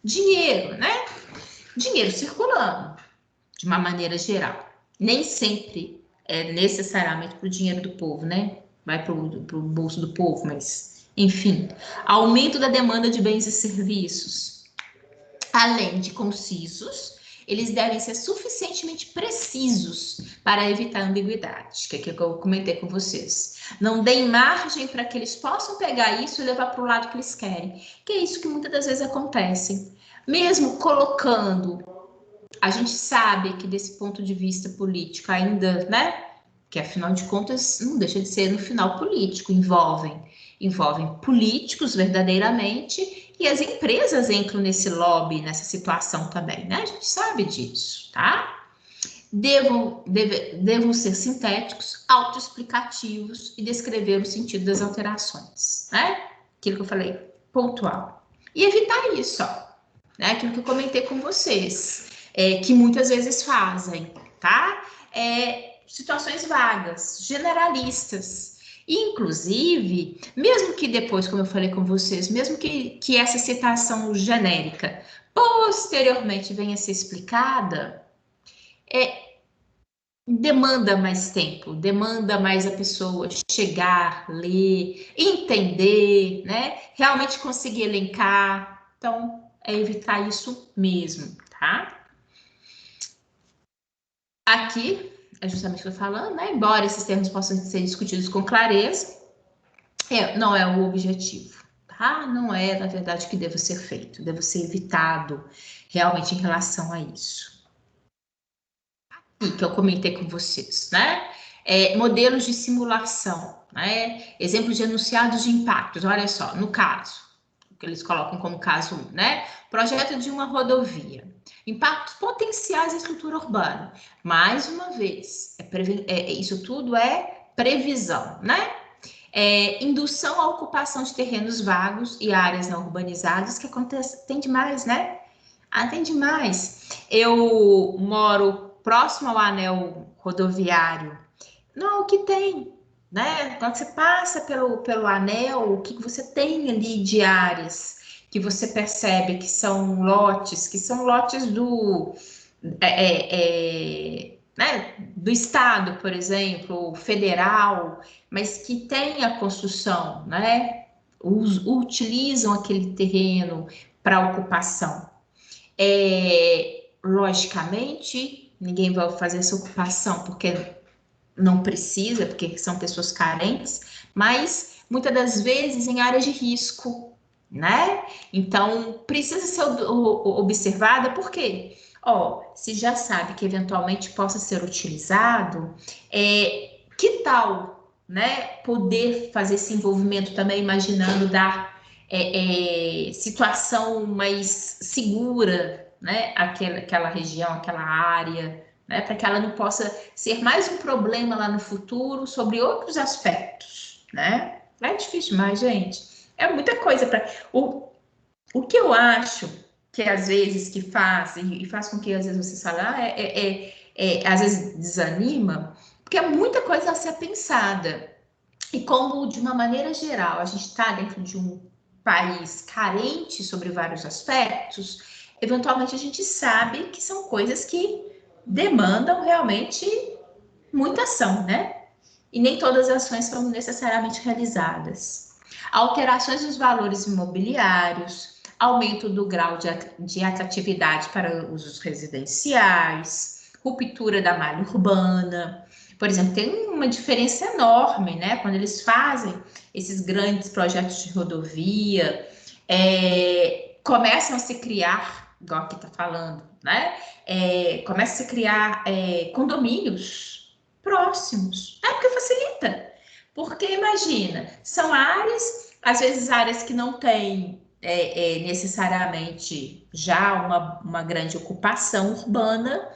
dinheiro, né? Dinheiro circulando, de uma maneira geral. Nem sempre é necessariamente para o dinheiro do povo, né? Vai para o bolso do povo, mas, enfim. Aumento da demanda de bens e serviços. Além de concisos, eles devem ser suficientemente precisos para evitar ambiguidade, que é que eu comentei com vocês. Não deem margem para que eles possam pegar isso e levar para o lado que eles querem, que é isso que muitas das vezes acontece. Mesmo colocando, a gente sabe que desse ponto de vista político ainda, né? Que afinal de contas não deixa de ser no final político, envolvem políticos verdadeiramente e as empresas entram nesse lobby, nessa situação também, né? A gente sabe disso, tá? Devam ser sintéticos, autoexplicativos e descrever o sentido das alterações, né? Aquilo que eu falei, pontual. E evitar isso, ó, né? Aquilo que eu comentei com vocês, que muitas vezes fazem, tá? Situações vagas, generalistas. Inclusive, mesmo que depois, como eu falei com vocês, mesmo que essa citação genérica posteriormente venha a ser explicada, demanda mais tempo, demanda mais a pessoa chegar, ler, entender, né? Realmente conseguir elencar. Então, evitar isso mesmo, tá? Aqui, é justamente o que eu estou falando, né? Embora esses termos possam ser discutidos com clareza, não é o objetivo, tá? Não é, na verdade, o que deve ser feito, deve ser evitado realmente em relação a isso. E que eu comentei com vocês, né? Modelos de simulação, né? Exemplos de enunciados de impactos, olha só, no caso, que eles colocam como caso 1, né? Projeto de uma rodovia. Impactos potenciais à estrutura urbana. Mais uma vez, isso tudo é previsão, né? Indução à ocupação de terrenos vagos e áreas não urbanizadas, que acontece, tem demais, né? Tem demais. Eu moro próximo ao anel rodoviário. Não, o que tem, né? Quando você passa pelo anel, o que você tem ali de áreas que você percebe que são lotes né, do estado, por exemplo, federal, mas que tem a construção, né? Utilizam aquele terreno para ocupação. Logicamente, ninguém vai fazer essa ocupação porque não precisa, porque são pessoas carentes, mas muitas das vezes em áreas de risco, né? Então, precisa ser observada, por quê? Se já sabe que eventualmente possa ser utilizado, que tal, né, poder fazer esse envolvimento também, imaginando dar situação mais segura, né, aquela região, aquela área, né, para que ela não possa ser mais um problema lá no futuro sobre outros aspectos, né? É difícil mais, gente. É muita coisa para... O que eu acho que às vezes que faz, e faz com que às vezes você fale, às vezes desanima, porque é muita coisa a ser pensada. E como, de uma maneira geral, a gente está dentro de um país carente sobre vários aspectos, eventualmente a gente sabe que são coisas que demandam realmente muita ação, né? E nem todas as ações são necessariamente realizadas. Alterações dos valores imobiliários, aumento do grau de atratividade para usos residenciais, ruptura da malha urbana. Por exemplo, tem uma diferença enorme, né? Quando eles fazem esses grandes projetos de rodovia, começam a se criar, igual aqui está falando, né? Começa a se criar condomínios próximos, porque facilita. Porque imagina, são áreas, às vezes áreas que não têm necessariamente já uma grande ocupação urbana,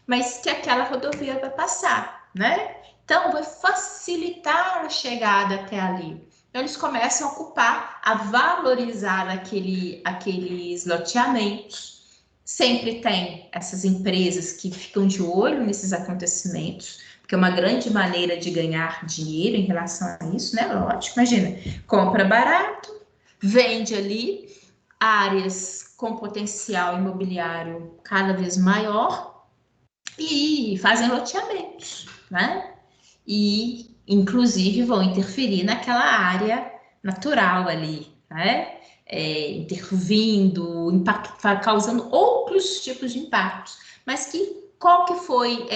mas que aquela rodovia vai passar, né? Então, vai facilitar a chegada até ali. Então, eles começam a ocupar, a valorizar aqueles loteamentos. Sempre tem essas empresas que ficam de olho nesses acontecimentos, porque é uma grande maneira de ganhar dinheiro em relação a isso, né? Lógico, imagina, compra barato, vende ali áreas com potencial imobiliário cada vez maior e fazem loteamentos, né? E, inclusive, vão interferir naquela área natural ali, né? Intervindo, causando outros tipos de impactos, mas qual que foi,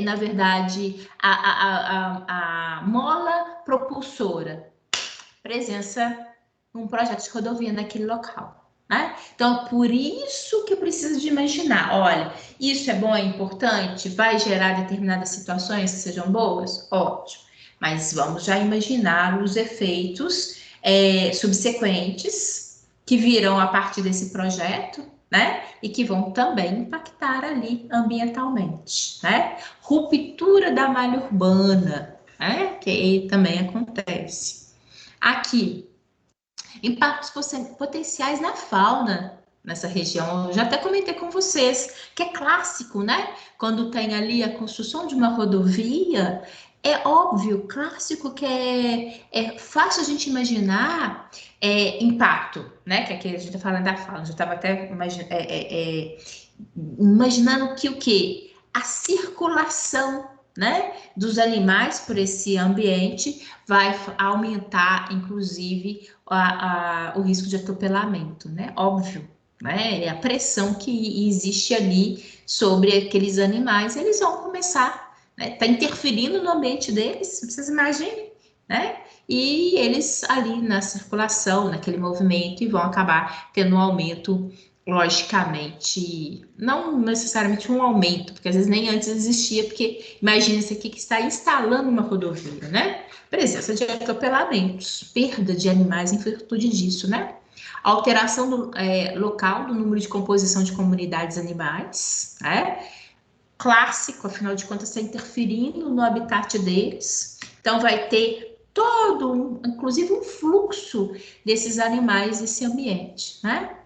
na verdade, a mola propulsora? Presença num projeto de rodovia naquele local. Né? Então, por isso que eu preciso de imaginar, olha, isso é bom, é importante, vai gerar determinadas situações que sejam boas? Ótimo. Mas vamos já imaginar os efeitos subsequentes que virão a partir desse projeto, né? E que vão também impactar ali ambientalmente, né? Ruptura da malha urbana, né? Que também acontece. Aqui, impactos potenciais na fauna nessa região. Eu já até comentei com vocês, que é clássico, né? Quando tem ali a construção de uma rodovia, é óbvio, clássico que é fácil a gente imaginar impacto, né? Que aqui a gente está falando da fauna, já estava até imaginando que o quê? A circulação, né, dos animais por esse ambiente vai aumentar, inclusive, o risco de atropelamento, né? Óbvio, né? É a pressão que existe ali sobre aqueles animais, eles vão começar, né? Tá interferindo no ambiente deles, vocês imaginem, né? E eles ali na circulação, naquele movimento, e vão acabar tendo um aumento, logicamente, não necessariamente um aumento, porque às vezes nem antes existia, porque imagina isso aqui que está instalando uma rodovia, né? Presença de atropelamentos, perda de animais em virtude disso, né? Alteração local do número de composição de comunidades animais, né? Clássico, afinal de contas, está interferindo no habitat deles. Então, vai ter inclusive um fluxo desses animais nesse ambiente, né?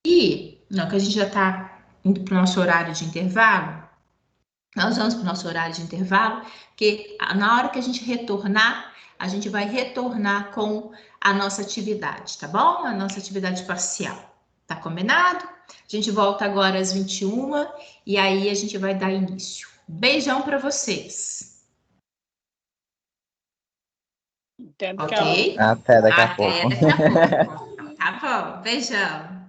E, não, que a gente já está indo para o nosso horário de intervalo, nós vamos para o nosso horário de intervalo, porque na hora que a gente retornar, a gente vai retornar com a nossa atividade, tá bom? A nossa atividade parcial. Tá combinado? A gente volta agora às 21 e aí a gente vai dar início. Beijão para vocês. Até daqui Ok? Até daqui a pouco. Até daqui a pouco. Tá bom, beijão.